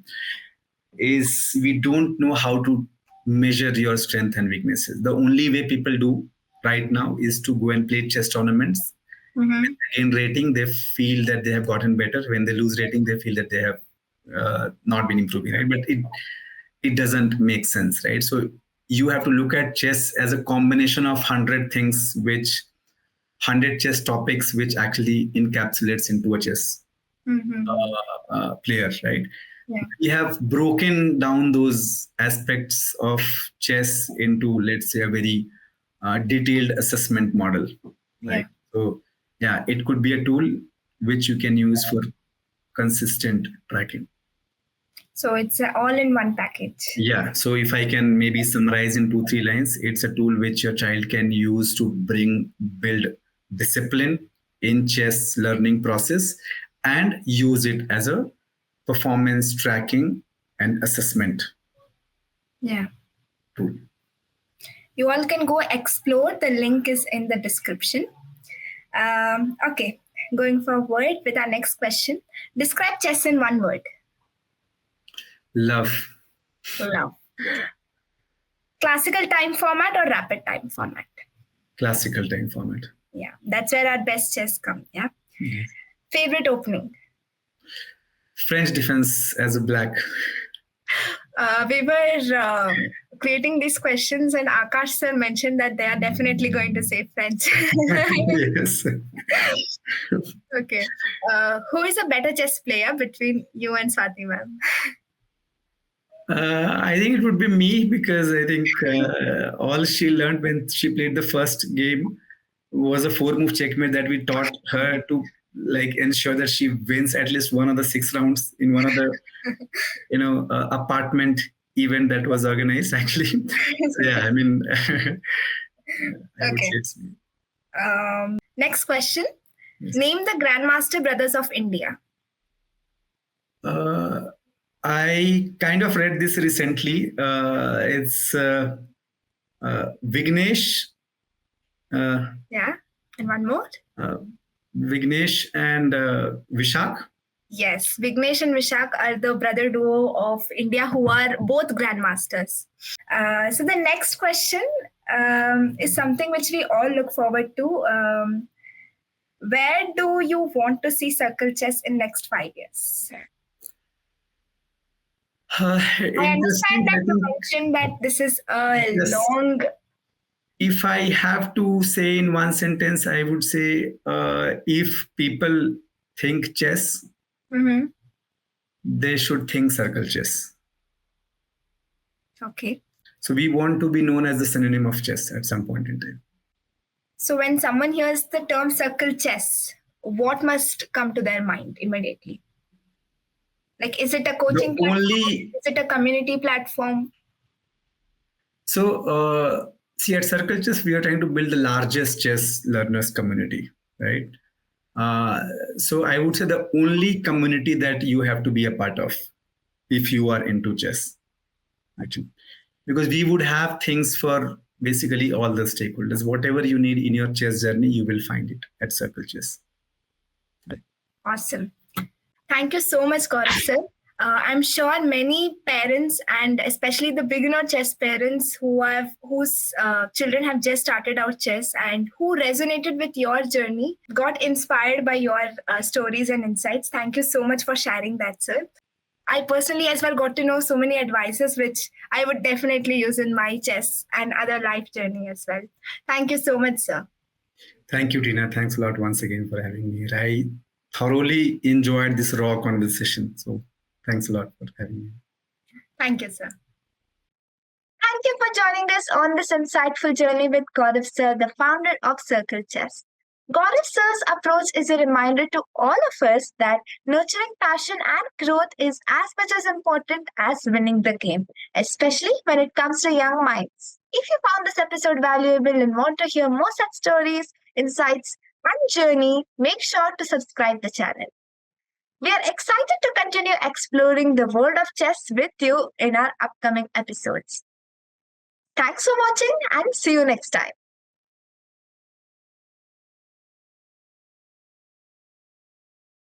is we don't know how to measure your strength and weaknesses. The only way people do right now is to go and play chess tournaments. When they gain rating, they feel that they have gotten better. When they lose rating, they feel that they have not been improving, right? But it doesn't make sense, right? So you have to look at chess as a combination of 100 things, which 100 chess topics, which actually encapsulates into a chess player, right? Yeah. We have broken down those aspects of chess into, let's say, a very detailed assessment model, right? So, yeah, it could be a tool which you can use for consistent tracking. So it's all in one package. Yeah. So if I can maybe summarize in 2-3 lines, it's a tool which your child can use to build discipline in chess learning process and use it as a performance tracking and assessment tool. You all can go explore. The link is in the description. Okay, going forward with our next question. Describe chess in one word. Love. Classical time format or rapid time format? Classical time format. Yeah, that's where our best chess come. Yeah. Yes. Favorite opening? French defense as a black. We were creating these questions, and Akash sir mentioned that they are definitely going to say French. Yes. Okay. Who is a better chess player between you and Swathi ma'am? I think it would be me, because I think all she learned when she played the first game was a 4-move checkmate that we taught her to ensure that she wins at least one of the 6 rounds in one of the apartment event that was organized actually. So, yeah, I mean, I would say it's me. Next question. Yes. Name the Grandmaster Brothers of India. I kind of read this recently. It's Vignesh. Yeah, and one more. Vignesh and Vishak. Yes, Vignesh and Vishak are the brother duo of India who are both grandmasters. So the next question is something which we all look forward to. Where do you want to see CircleChess in next 5 years? I understand that you mentioned that this is a long... If I have to say in one sentence, I would say if people think chess, they should think CircleChess. Okay. So we want to be known as the synonym of chess at some point in time. So when someone hears the term CircleChess, what must come to their mind immediately? Like, is it a coaching platform? Is it a community platform? So, see, at CircleChess, we are trying to build the largest chess learners community, right? So I would say the only community that you have to be a part of if you are into chess, actually. Because we would have things for basically all the stakeholders. Whatever you need in your chess journey, you will find it at CircleChess. Awesome. Thank you so much, Gaurav sir. I'm sure many parents, and especially the beginner chess parents whose children have just started out chess and who resonated with your journey, got inspired by your stories and insights. Thank you so much for sharing that, sir. I personally as well got to know so many advices which I would definitely use in my chess and other life journey as well. Thank you so much, sir. Thank you, Tina. Thanks a lot once again for having me. I thoroughly enjoyed this raw conversation. So thanks a lot for having me. Thank you, sir. Thank you for joining us on this insightful journey with Gaurav Sir, the founder of CircleChess. Gaurav Sir's approach is a reminder to all of us that nurturing passion and growth is as much as important as winning the game, especially when it comes to young minds. If you found this episode valuable and want to hear more such stories, insights, and journey, make sure to subscribe the channel. We are excited to continue exploring the world of chess with you in our upcoming episodes. Thanks for watching and see you next time.